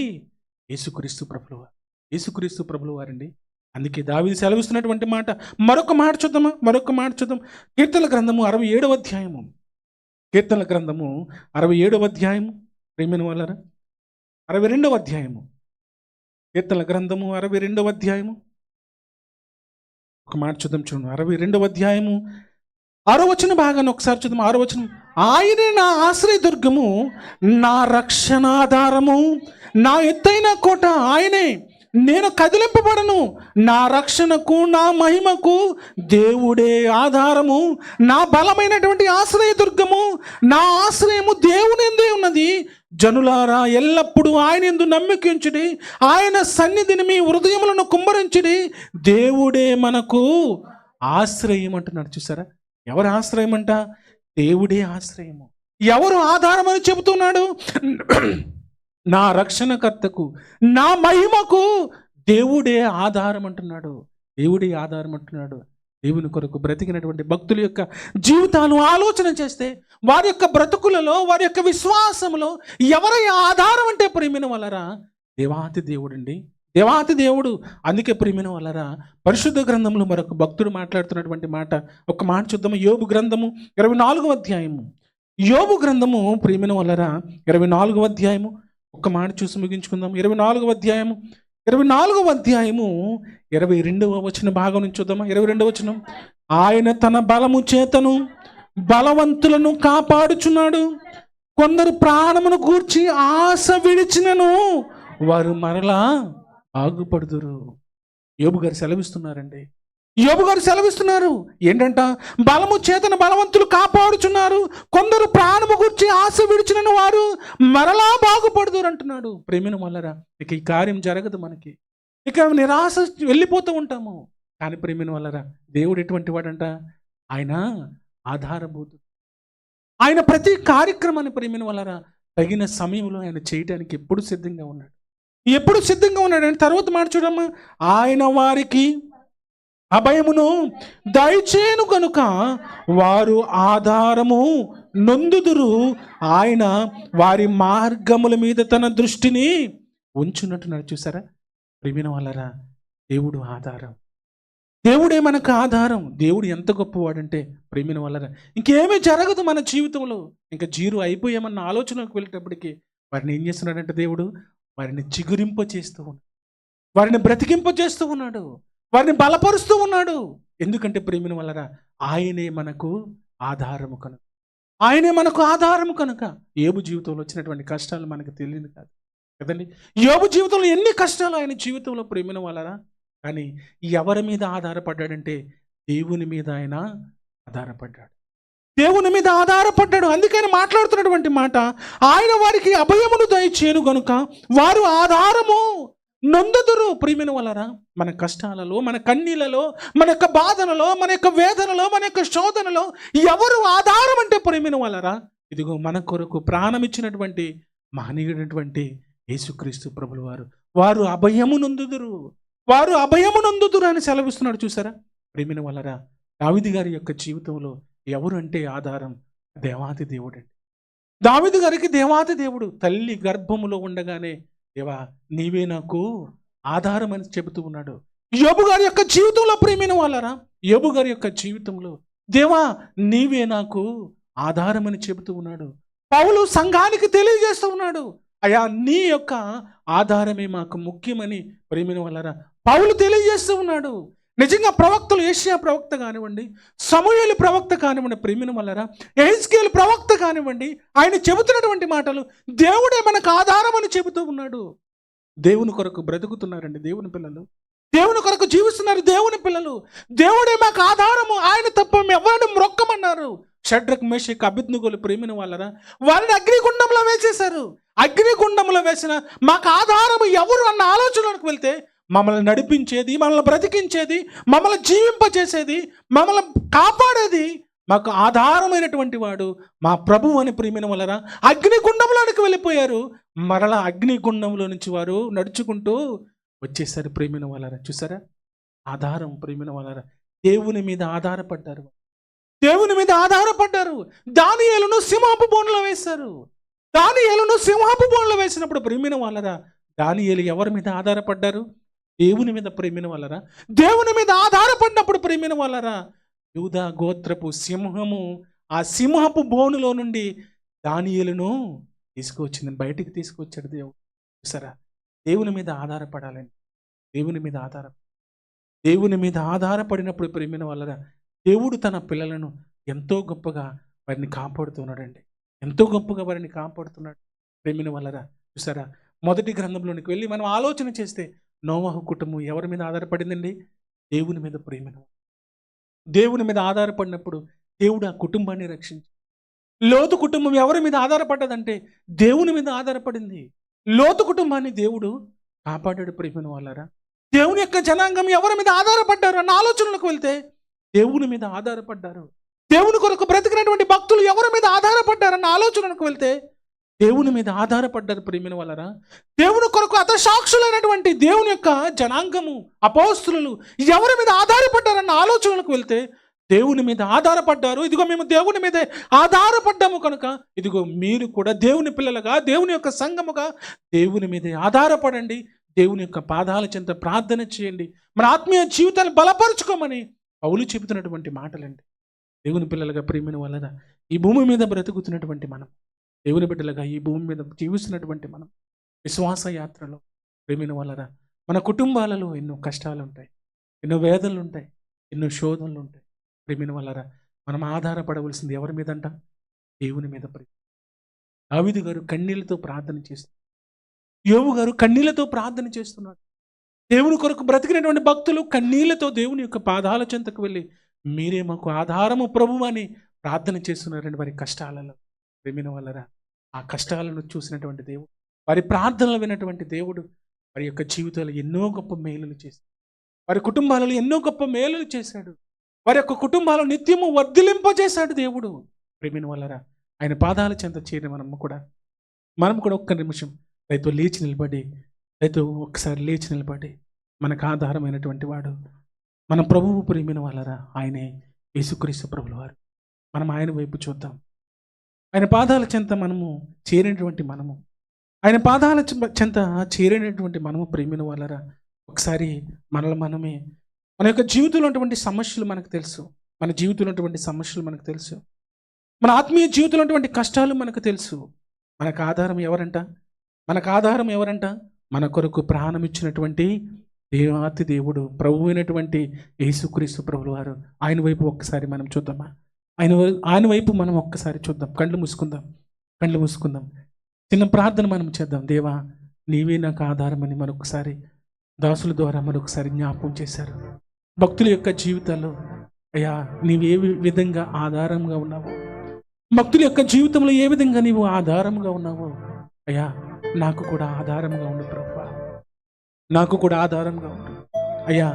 A: యేసుక్రీస్తు ప్రభులు వారు. యేసుక్రీస్తు ప్రభులు వారండి. అందుకే దావీదు సెలవిస్తున్నటువంటి మాట, మరొక మాట చూద్దాం. కీర్తనల గ్రంథము 67వ అధ్యాయము. కీర్తనల గ్రంథము 67వ అధ్యాయము. ప్రియమైన వాళ్ళారా, 62వ అధ్యాయము. కీర్తనల గ్రంథము 62వ అధ్యాయము. ఒక మాట చూద్దాం, చూడండి. 62వ అధ్యాయము 6వ వచనం భాగాన్ని ఒకసారి చూద్దాం. 6వ వచనం, ఆయనే నా ఆశ్రయదుర్గము, నా రక్షణాధారము, నా ఎత్తైన కోట ఆయనే, నేను కదిలింపబడను. నా రక్షణకు, నా మహిమకు దేవుడే ఆధారము, నా బలమైనటువంటి ఆశ్రయదుర్గము, నా ఆశ్రయము దేవుని యందే ఉన్నది. జనులారా, ఎల్లప్పుడూ ఆయన యందు నమ్మిక ఉంచుడి, ఆయన సన్నిధిని మీ హృదయములను కుమ్మరించుడి. దేవుడే మనకు ఆశ్రయం అంటున్నాడు. చూసారా, ఎవరు ఆశ్రయం అంట? దేవుడే ఆశ్రయము. ఎవరు ఆధారం అని చెబుతున్నాడు? నా రక్షణకర్తకు, నా మహిమకు దేవుడే ఆధారం అంటున్నాడు. దేవుడే ఆధారం అంటున్నాడు. దేవుని కొరకు బ్రతికినటువంటి భక్తుల యొక్క జీవితాలు ఆలోచన చేస్తే, వారి యొక్క బ్రతుకులలో, వారి యొక్క విశ్వాసములో ఎవరై ఆధారం అంటే ప్రియమైన వాళ్ళరా, దేవాతి దేవుడండి, దేవాతి దేవుడు. అందుకే ప్రియమైన వాళ్ళరా, పరిశుద్ధ గ్రంథంలో మరొక భక్తుడు మాట్లాడుతున్నటువంటి మాట, ఒక మాట చూద్దాము. యోబు గ్రంథము 24వ అధ్యాయము. యోబు గ్రంథము ప్రియమైన వాళ్ళరా 24వ అధ్యాయము. ఒక్క మాట చూసి ముగించుకుందాం. 24వ అధ్యాయము 22వ వచన భాగం నుంచి చూద్దామా. 22వ వచనం, ఆయన తన బలము చేతను బలవంతులను కాపాడుచున్నాడు. కొందరు ప్రాణమును గూర్చి ఆశ విడిచినను వారు మరలా ఆగుపడుదురు. యోబు గారు సెలవిస్తున్నారండి. యోబు గారు సెలవిస్తున్నారు ఏంటంట? బలము చేతన బలవంతులు కాపాడుచున్నారు, కొందరు ప్రాణము గురించి ఆశ విడిచిన వారు మరలా బాగుపడుదురు అంటున్నాడు. ప్రేమిన వల్లరా, ఇక ఈ కార్యం జరగదు మనకి, ఇక నిరాశ వెళ్ళిపోతూ ఉంటాము. కానీ ప్రేమిన వల్లరా, దేవుడు ఎటువంటి వాడంట? ఆయన ఆధారభూతుడు. ఆయన ప్రతి కార్యక్రమాన్ని ప్రేమిన వల్లరా తగిన సమయంలో ఆయన చేయడానికి ఎప్పుడు సిద్ధంగా ఉన్నాడు అని తర్వాత మాట చూడమ్మా. ఆయన వారికి అభయమును దయచేను కనుక వారు ఆధారము నొందుదురు. ఆయన వారి మార్గముల మీద తన దృష్టిని ఉంచున్నట్టున్నాడు. చూసారా ప్రియమైన వాళ్ళరా, దేవుడు ఆధారం. దేవుడే మనకు ఆధారం. దేవుడు ఎంత గొప్పవాడంటే ప్రియమైన వాళ్ళరా, ఇంకేమీ జరగదు మన జీవితంలో, ఇంకా జీరో అయిపోయామన్న ఆలోచనకు వెళ్ళేటప్పటికి వారిని ఏం చేస్తున్నాడంటే దేవుడు వారిని చిగురింప చేస్తూ ఉన్నాడు, వారిని బ్రతికింప చేస్తూ ఉన్నాడు, వారిని బలపరుస్తూ ఉన్నాడు. ఎందుకంటే ప్రేమిన వల్లరా, ఆయనే మనకు ఆధారము కనుక. యోబు జీవితంలో వచ్చినటువంటి కష్టాలు మనకు తెలియదు కాదు కదండి. యోబు జీవితంలో ఎన్ని కష్టాలు ఆయన జీవితంలో ప్రేమిన వల్లరా, కానీ ఎవరి మీద ఆధారపడ్డాడంటే దేవుని మీద ఆయన ఆధారపడ్డాడు. అందుకని మాట్లాడుతున్నటువంటి మాట, ఆయన వారికి అభయమును దయచేను గనుక వారు ఆధారము నొందుదురు. ప్రియమైన వాళ్ళరా, మన కష్టాలలో, మన కన్నీళ్ళలో, మన యొక్క బాధలలో, మన యొక్క వేదనలో, మన యొక్క శోధనలో ఎవరు ఆధారం అంటే ప్రియమైన వాళ్ళరా, ఇదిగో మన కొరకు ప్రాణం ఇచ్చినటువంటి మహనీయుడైనటువంటి యేసుక్రీస్తు ప్రభుల వారు అభయము నొందుదురు అని సెలవిస్తున్నాడు. చూసారా ప్రియమైన వాళ్ళరా, దావీదు గారి యొక్క జీవితంలో ఎవరు అంటే ఆధారం? దేవాతి దేవుడు అండి. దావీదు గారికి దేవాతి దేవుడు తల్లి గర్భములో ఉండగానే, దేవా నీవే నాకు ఆధారం అని చెబుతూ ఉన్నాడు. యోబు గారి యొక్క జీవితంలో ప్రియమైన వాళ్ళరా, యోబు గారి యొక్క జీవితంలో దేవా నీవే నాకు ఆధారం అని చెబుతూ ఉన్నాడు. పౌలు సంఘానికి తెలియజేస్తూ ఉన్నాడు, అయ్యా నీ యొక్క ఆధారమే మాకు ముఖ్యమని ప్రియమైన వాళ్ళరా పౌలు తెలియజేస్తూ ఉన్నాడు. నిజంగా ప్రవక్తలు, ఏషియా ప్రవక్త కానివ్వండి, సమూయేలు ప్రవక్త కానివ్వండి, ప్రియమైన వాళ్ళరా యెహెజ్కేలు ప్రవక్త కానివ్వండి, ఆయన చెబుతున్నటువంటి మాటలు దేవుడే మనకు ఆధారం అని చెబుతూ ఉన్నాడు. దేవుని కొరకు బ్రతుకుతున్నారండి దేవుని పిల్లలు, దేవుని కొరకు జీవిస్తున్నారు దేవుని పిల్లలు. దేవుడే మాకు ఆధారము, ఆయన తప్ప ఎవరిని మ్రొక్కమన్నారు. షడ్రక్, మేషక్, అబేద్నెగోలు ప్రియమైన వాళ్ళరా వారిని అగ్నిగుండంలో వేసేశారు. అగ్నిగుండంలో వేసిన మాకు ఆధారము ఎవరు అన్న ఆలోచనలోకి వెళ్తే, మమ్మల్ని నడిపించేది, మనల్ని బ్రతికించేది, మమ్మల్ని జీవింపచేసేది, మమ్మల్ని కాపాడేది, మాకు ఆధారమైనటువంటి వాడు మా ప్రభువు అని ప్రియమైన వాళ్ళరా అగ్నిగుండంలోనికి వెళ్ళిపోయారు. మరలా అగ్నిగుండంలో నుంచి వారు నడుచుకుంటూ వచ్చేసారు ప్రియమైన వాళ్ళరా. చూసారా ఆధారం ప్రియమైన వాళ్ళరా, దేవుని మీద ఆధారపడ్డారు. దానియేలును సింహపు బోనులో వేశారు. దానియేలును సింహపు బోన్లో వేసినప్పుడు ప్రేమిన వాళ్ళరా, దానియేలు ఎవరి మీద ఆధారపడ్డారు? దేవుని మీద. ప్రేమిన వాళ్ళరా, దేవుని మీద ఆధారపడినప్పుడు ప్రేమిన వాళ్ళరా, యూదా గోత్రపు సింహము ఆ సింహపు బోనులో నుండి దానియేలును తీసుకువచ్చిందని, బయటికి తీసుకొచ్చాడు దేవుడు. చూసారా, దేవుని మీద ఆధారపడాలని. దేవుని మీద ఆధారపడినప్పుడు ప్రేమిన వాళ్ళరా, దేవుడు తన పిల్లలను ఎంతో గొప్పగా వారిని కాపాడుతున్నాడండి. ఎంతో గొప్పగా వారిని కాపాడుతున్నాడు ప్రేమిన వాళ్ళరా. చూసారా, మొదటి గ్రంథంలోనికి వెళ్ళి మనం ఆలోచన చేస్తే నోవహు కుటుంబం ఎవరి మీద ఆధారపడిందండి? దేవుని మీద. ప్రేమిన దేవుని మీద ఆధారపడినప్పుడు దేవుడు ఆ కుటుంబాన్ని రక్షించి. లోతు కుటుంబం ఎవరి మీద ఆధారపడ్డదంటే దేవుని మీద ఆధారపడింది. లోతు కుటుంబాన్ని దేవుడు కాపాడాడు ప్రేమిన వాళ్ళరా. దేవుని యొక్క జనాంగం ఎవరి మీద ఆధారపడ్డారు అన్న ఆలోచనలకు వెళ్తే దేవుని మీద ఆధారపడ్డారు. దేవుని కొరకు బ్రతికినటువంటి భక్తులు ఎవరి మీద ఆధారపడ్డారన్న ఆలోచనకు వెళ్తే దేవుని మీద ఆధారపడ్డారు ప్రేమిన వాళ్ళరా. దేవుని కొరకు అతసాక్షులైనటువంటి దేవుని యొక్క జనాంగము అపోస్తులు ఎవరి మీద ఆధారపడ్డారన్న ఆలోచనలకు వెళ్తే దేవుని మీద ఆధారపడ్డారు. ఇదిగో మేము దేవుని మీదే ఆధారపడ్డాము కనుక ఇదిగో మీరు కూడా దేవుని పిల్లలుగా, దేవుని యొక్క సంఘముగా దేవుని మీదే ఆధారపడండి. దేవుని యొక్క పాదాల చెంత ప్రార్థన చేయండి. మన ఆత్మీయ జీవితాన్ని బలపరుచుకోమని పౌలు చెబుతున్నటువంటి మాటలండి. దేవుని పిల్లలుగా ప్రియమైన వాళ్ళరా, ఈ భూమి మీద బ్రతుకుతున్నటువంటి మనం, దేవుని బిడ్డలుగా ఈ భూమి మీద జీవిస్తున్నటువంటి మనం, విశ్వాస యాత్రలో ప్రియమైన వాళ్ళరా, మన కుటుంబాలలో ఎన్నో కష్టాలు ఉంటాయి, ఎన్నో వేదనలు ఉంటాయి, ఎన్నో శోధనలు ఉంటాయి. ప్రియమైన వాళ్ళరా, మనం ఆధారపడవలసింది ఎవరి మీద అంట? దేవుని మీద. దావీదు గారు కన్నీళ్లతో ప్రార్థన చేస్తున్నారు. యోబు గారు కన్నీళ్లతో ప్రార్థన చేస్తున్నాడు. దేవుని కొరకు బ్రతికినటువంటి భక్తులు కన్నీళ్లతో దేవుని యొక్క పాదాల చెంతకు వెళ్ళి మీరే మాకు ఆధారము ప్రభువు అని ప్రార్థన చేస్తున్నారండి. వారి కష్టాలలో ప్రేమిన వాళ్ళరా, ఆ కష్టాలను చూసినటువంటి దేవుడు, వారి ప్రార్థనలు విన్నటువంటి దేవుడు వారి యొక్క జీవితాలు ఎన్నో గొప్ప మేలులు చేశాడు. వారి కుటుంబాలలో ఎన్నో గొప్ప మేలులు చేశాడు. వారి యొక్క కుటుంబాలను నిత్యము వర్ధిలింపజేశాడు దేవుడు. ప్రేమిన వాళ్ళరా, ఆయన పాదాల చెంత చేరిన మనం కూడా ఒక్క నిమిషం రైతు లేచి నిలబడి మనకు ఆధారమైనటువంటి వాడు మన ప్రభువు. ప్రేమిన వాళ్ళరా, ఆయనే యేసుక్రీస్తు ప్రభుల వారు. మనం ఆయన వైపు చూద్దాం. ఆయన పాదాల చెంత ఆయన పాదాల చెంత చేరినటువంటి మనము ప్రేమిన వాళ్ళరా, ఒకసారి మనమే మన యొక్క జీవితంలో ఉన్నటువంటి సమస్యలు మనకు తెలుసు. మన జీవితంలో ఉన్నటువంటి సమస్యలు మనకు తెలుసు. మన ఆత్మీయ జీవితంలో ఉన్నటువంటి కష్టాలు మనకు తెలుసు. మనకు ఆధారం ఎవరంట? మన కొరకు ప్రాణం ఇచ్చినటువంటి దేవాతి దేవుడు, ప్రభు అయినటువంటి యేసుక్రీస్తు ప్రభుల వారు. ఆయన వైపు ఒక్కసారి మనం చూద్దామా? ఆయన వైపు మనం ఒక్కసారి చూద్దాం. కళ్ళు మూసుకుందాం. చిన్న ప్రార్థన మనం చేద్దాం. దేవా, నీవే నాకు ఆధారమని మరొకసారి దాసుల ద్వారా మరొకసారి జ్ఞాపకం చేశారు. భక్తుల యొక్క జీవితాల్లో అయ్యా నీవు ఏ విధంగా ఆధారంగా ఉన్నావో, భక్తుల యొక్క జీవితంలో ఏ విధంగా నీవు ఆధారంగా ఉన్నావో అయ్యా, నాకు కూడా ఆధారంగా ఉండు ప్రభువా, నాకు కూడా ఆధారంగా ఉండు అయ్యా.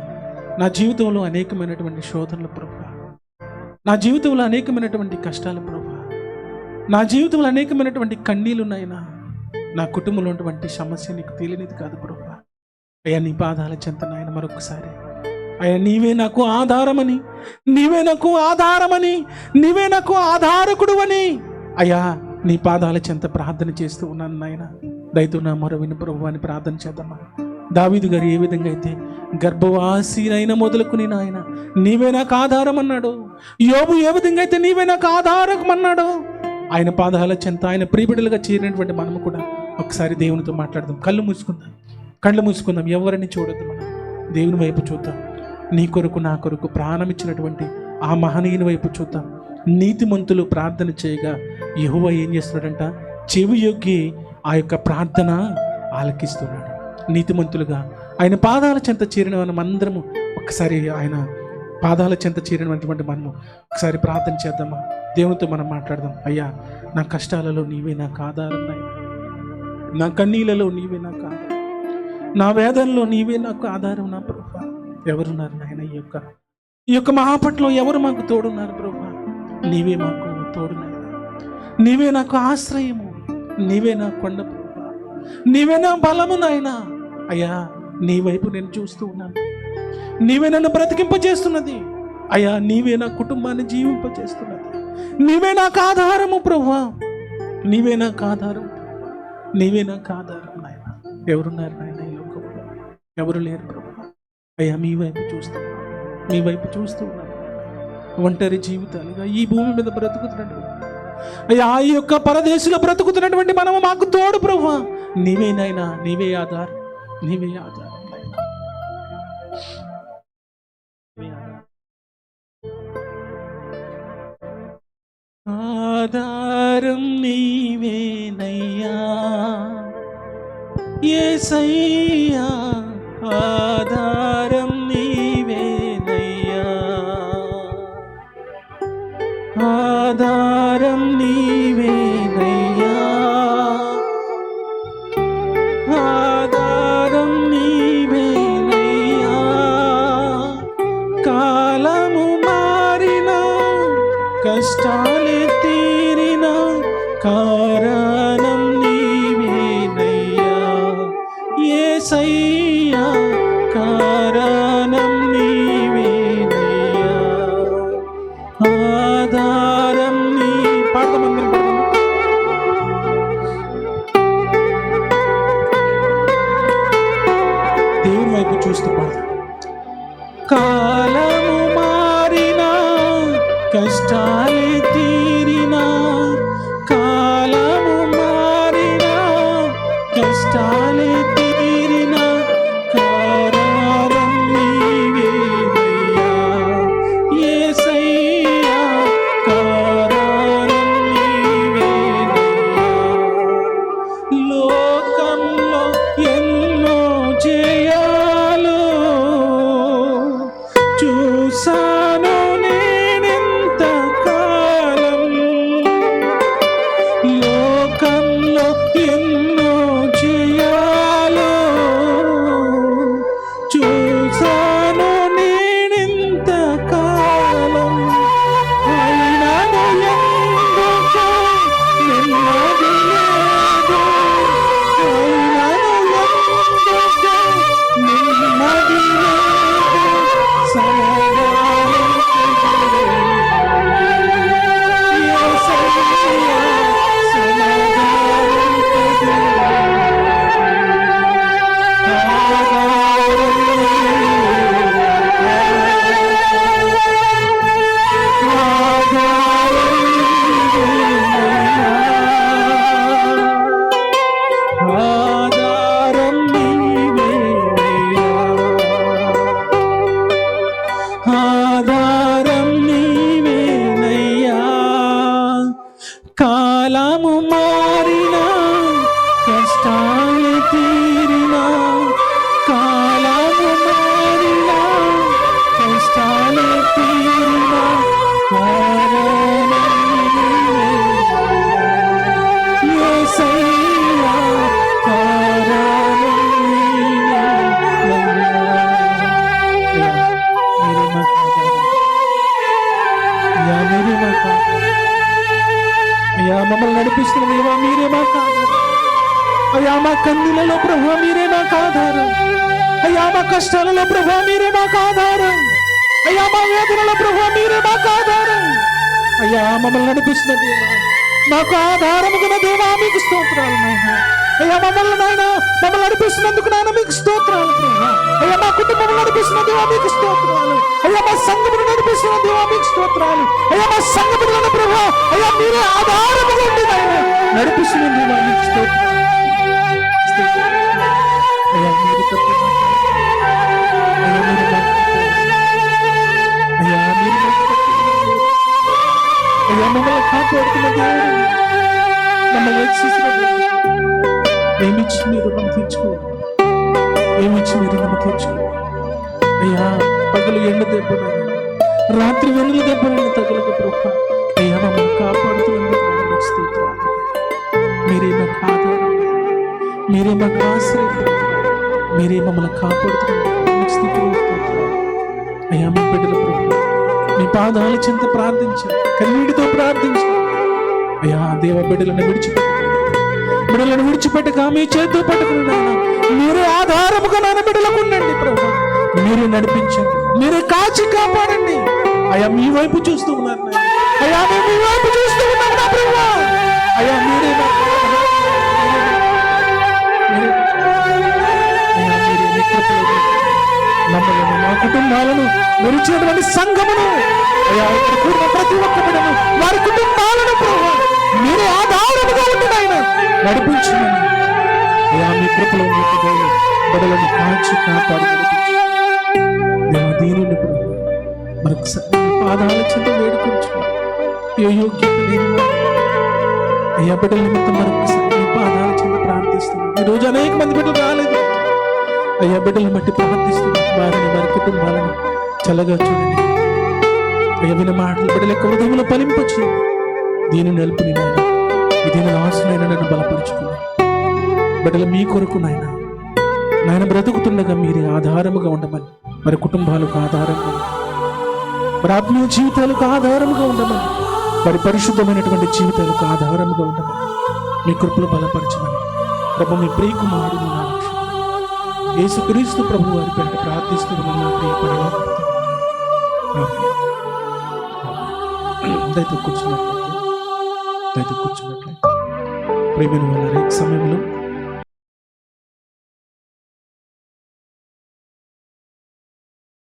A: నా జీవితంలో అనేకమైనటువంటి శోధనలు ప్రభువా, నా జీవితంలో అనేకమైనటువంటి కష్టాలు ప్రభువా, నా జీవితంలో అనేకమైనటువంటి కన్నీళ్ళు ఉన్నాయినా, నా కుటుంబంలో ఉన్నటువంటి సమస్య నీకు తెలియనిది కాదు ప్రభువా. అయ్యా, నీ పాదాల చెంత నాయన మరొకసారి అయ్యా, నీవే నాకు ఆధారకుడు అని అయ్యా నీ పాదాల చెంత ప్రార్థన చేస్తూ ఉన్నాను నాయన. దయతో నా మొర విను ప్రభువా అని ప్రార్థన చేద్దామా? దావీదు గారు ఏ విధంగా అయితే గర్భవాసి అయినా మొదలుకుని నాయన నీవే నాకు ఆధారం అన్నాడు, యోబు ఏ విధంగా అయితే నీవే నాకు ఆధారం అన్నాడు, ఆయన పాదాల చెంత ఆయన ప్రియబిడ్డలుగా చేరినటువంటి మనము కూడా ఒకసారి దేవునితో మాట్లాడదాం. కళ్ళు మూసుకుందాం. ఎవరిని చూడద్దు, మనం దేవుని వైపు చూద్దాం. నీ కొరకు నా కొరకు ప్రాణం ఇచ్చినటువంటి ఆ మహనీయుని వైపు చూద్దాం. నీతిమంతులు ప్రార్థన చేయగా యెహోవా ఏం చేస్తున్నాడంట? చెవియొగ్గి ఆ యొక్క ప్రార్థన ఆలకిస్తున్నాడు. నీతిమంతులుగా ఆయన పాదాల చెంత చేరిన మనం అందరము ఒకసారి ఆయన పాదాల చెంత చేరినటువంటి మనము ఒకసారి ప్రార్థన చేద్దామా? దేవునితో మనం మాట్లాడదాం. అయ్యా, నా కష్టాలలో నీవే నాకు ఆధారం నాయనా, నా కన్నీళ్ళలో నీవే నాకు ఆధారం, నా వేదనలో నీవే నాకు ఆధారం. నా ప్రభువా, ఎవరున్నారు నాయన? ఈ యొక్క మహాపట్లో ఎవరు మాకు తోడున్నారు ప్రభువా? నీవే మాకు తోడు నాయన, నీవే నాకు ఆశ్రయము, నీవే నా కొండ ప్రభువా, నీవే నా బలము నాయన. అయ్యా, నీ వైపు నేను చూస్తూ ఉన్నాను. నీవే నన్ను బ్రతికింపజేస్తున్నది అయ్యా, నీవే నా కుటుంబాన్ని జీవింపజేస్తున్నది, నీవే నాకు ఆధారము ప్రభువా. నీవే నాకు ఆధారం, నీవే నాకు ఆధారం నాయన. ఎవరున్నారు నాయన ఈ లోకంలో? ఎవరు లేరు ప్రభు. అయ్యా మీ వైపు చూస్తున్నాను, మీ వైపు చూస్తూ ఉన్నాను. ఒంటరి జీవితాలుగా ఈ భూమి మీద బ్రతుకుతున్నటువంటి అయ్యా ఈ యొక్క పరదేశంలో బ్రతుకుతున్నటువంటి మనము మాకు తోడు ప్రభు. నీవే నాయన, నీవే ఆధారం, నీవే ఆధారం నాయన. ఆధారం నీవేనయ్యా యేసయ్యా, ఆధారం నీవేనయ్యా, ఆధారం నీవేనయ్యా, ఆధారం నీవేనయ్యా. కాలము మారినా, కష్టాలే తీరినా, కారణం నీవేనయ్యా యేసయ్యా, కారణం నీవేనయ్యా, ఆధారం నీ. పాడదామందరం పాడదాం. దేవుని వైపు చూస్తూ పాడదాం. కాలము మారినా, కష్టాలే తీరినా, కాలము మారినా, కష్టాలే తీరినా, కారణం నీవేనయ్యా యేసయ్యా, కారణం నీవేనయ్యా. లోకంలో ఎన్నో జయాలు చూసాను నేనెంత కాలం, లోకంలో ఎన్నో జయాలు చూసాను నేనెంత కాలం. అయినను ఎందుకు నెమ్మది లేదు, అయినను ఎందుకు నెమ్మది లేదు, సమాధానం యేసయ్యా, సమాధానం ఆధారం నీవేనయ్యా, ఆధారం నీవేనయ్యా. కాలము మారినా, కష్టాలు తీరినా, కాలము మారినా, కష్టాలు తీరినా, కారణం యేసయ్యా, కారణం అయ్యా మమ్మల్ని నడిపిస్తున్న దేవా మీరే మాకు ఆధారం. అయ్యా మా కన్నులలో ప్రభువా మీరే మాకు ఆధారం. అయ్యా మా కష్టాలలో ప్రభువా మీరే మాకు ఆధారం. అయ్యా మా వేదనలో ప్రభువా మీరే మాకు ఆధారం. అయ్యా మమ్మల్ని నడిపిస్తున్న దేవా, మాకు ఆధారముకున్న దేవా మీకు స్తోత్రాలు నాయన. అయ్యా మమ్మల్ని నాయన మమ్మల్ని నడిపిస్తున్నందుకు నాయన మీకు స్తోత్రాలు ప్రభా. అయ్యా మా కుటుంబం నడిపిస్తున్న దేవా మీకు స్తోత్రాలు. అయ్యా మా సంఘమును నడిపిస్తున్న దేవా మీకు స్తోత్రాలు. అయ్యా మా సంఘమును ప్రభా అయ్యా మీరే ఆధారముగా ఉండి నాయన నడిపిస్తున్న దేవా మీకు స్తోత్రాలు. అయ్యా మీరు తప్ప అయ్యా మీరు అయ్యా మీరు అయ్యా మమ్మల్ని కాపాడుతున్న దేవుడు, మమ్మల్ని రక్షిస్తున్న దేవుడు. ఏమిచ్చి మీరు రుణం తీర్చుకోవాలి, ఏమిచ్చి మీరు రుణం తీర్చుకోవాలి. అయ్యా పగలు ఎండ దెబ్బలు, రాత్రి వెన్నుల దెబ్బలను తగలక ప్రభా అయ్యా మమ్మల్ని కాపాడుతున్నందుకు స్తోత్రాలు. మీరే మాకు ఆధారం, మీరే మాకు ఆశ్రయం, మీరే మమ్మల్ని కాపాడుతున్నందుకు స్తోత్రాలు. అయ్యా మా బిడ్డల ప్రభు మీ పాదాల చెంత ప్రార్థించారు, కన్నీటితో ప్రార్థించారు. అయ్యా దేవ బిడ్డలను విడిచిపెట్టక మీ చేతితో పట్టుకుని మీరే ఆధారముగా నాన్న బిడ్డలకు ఉండండి ప్రభు. మీరే నడిపించండి, మీరే కాచి కాపాడండి. అయ్యా మీ వైపు చూస్తూ ఉన్నారు, అయ్యా మేము మీ వైపు చూస్తూ ఉన్నాం నా ప్రభు. అయ్యా మీరే మా మమ్మల్ని మా కుటుంబాలను మీరు ఇచ్చినటువంటి సంఘమును అయ్యా ఇక్కడ కూడిన ప్రతి ఒక్క బిడ్డను వారి కుటుంబాలను ప్రభువా మీరే ఆధారముగా ఉండి ఆయన నడిపించమని అయ్యా మీ కృపలో బిడ్డలను కాచి కాపాడి నడిపించి దీనిని మరొకసారి పాదాల చెంత వేడుకొంచున్నాం. ఏ యోగ్యత లేని అయ్యా బిడ్డల నిమిత్తం మరొకసారి పాదాల చెంత ప్రార్థిస్తున్నాం. ఈ రోజు అనేక మంది బిడ్డలు రాలేదు అయ్యా బిడ్డలను బట్టి ప్రార్థిస్తున్నాం. వారిని వారి కుటుంబాలను చల్లగా చూడండి అయ్యా విన మాటలు బిడ్డల యొక్క హృదయంలో ఫలింపచ్చు దీని నిలుపుని నాయన ఈ దీని ఆశనైనా నన్ను బలపరుచుకున్నాను బిడ్డలు మీ కొరకు నాయన బ్రతుకుతుండగా మీరే ఆధారముగా ఉండమని మరి కుటుంబాలకు ఆధారంగా మరి ఆత్మీయ జీవితాలకు ఆధారముగా ఉండమని మరి పరిశుద్ధమైనటువంటి జీవితాలకు ఆధారముగా ఉండమని మీ కృపలు బలపరచమని ప్రభు మీ ప్రియకుమారుడు యేసుక్రీస్తు ప్రభు వారి పేరిట ప్రార్థిస్తూ ఉన్న ప్రియ పరలోక దయతో కూర్చున్నట్లయితే ప్రేమైన వాళ్ళ సమయంలో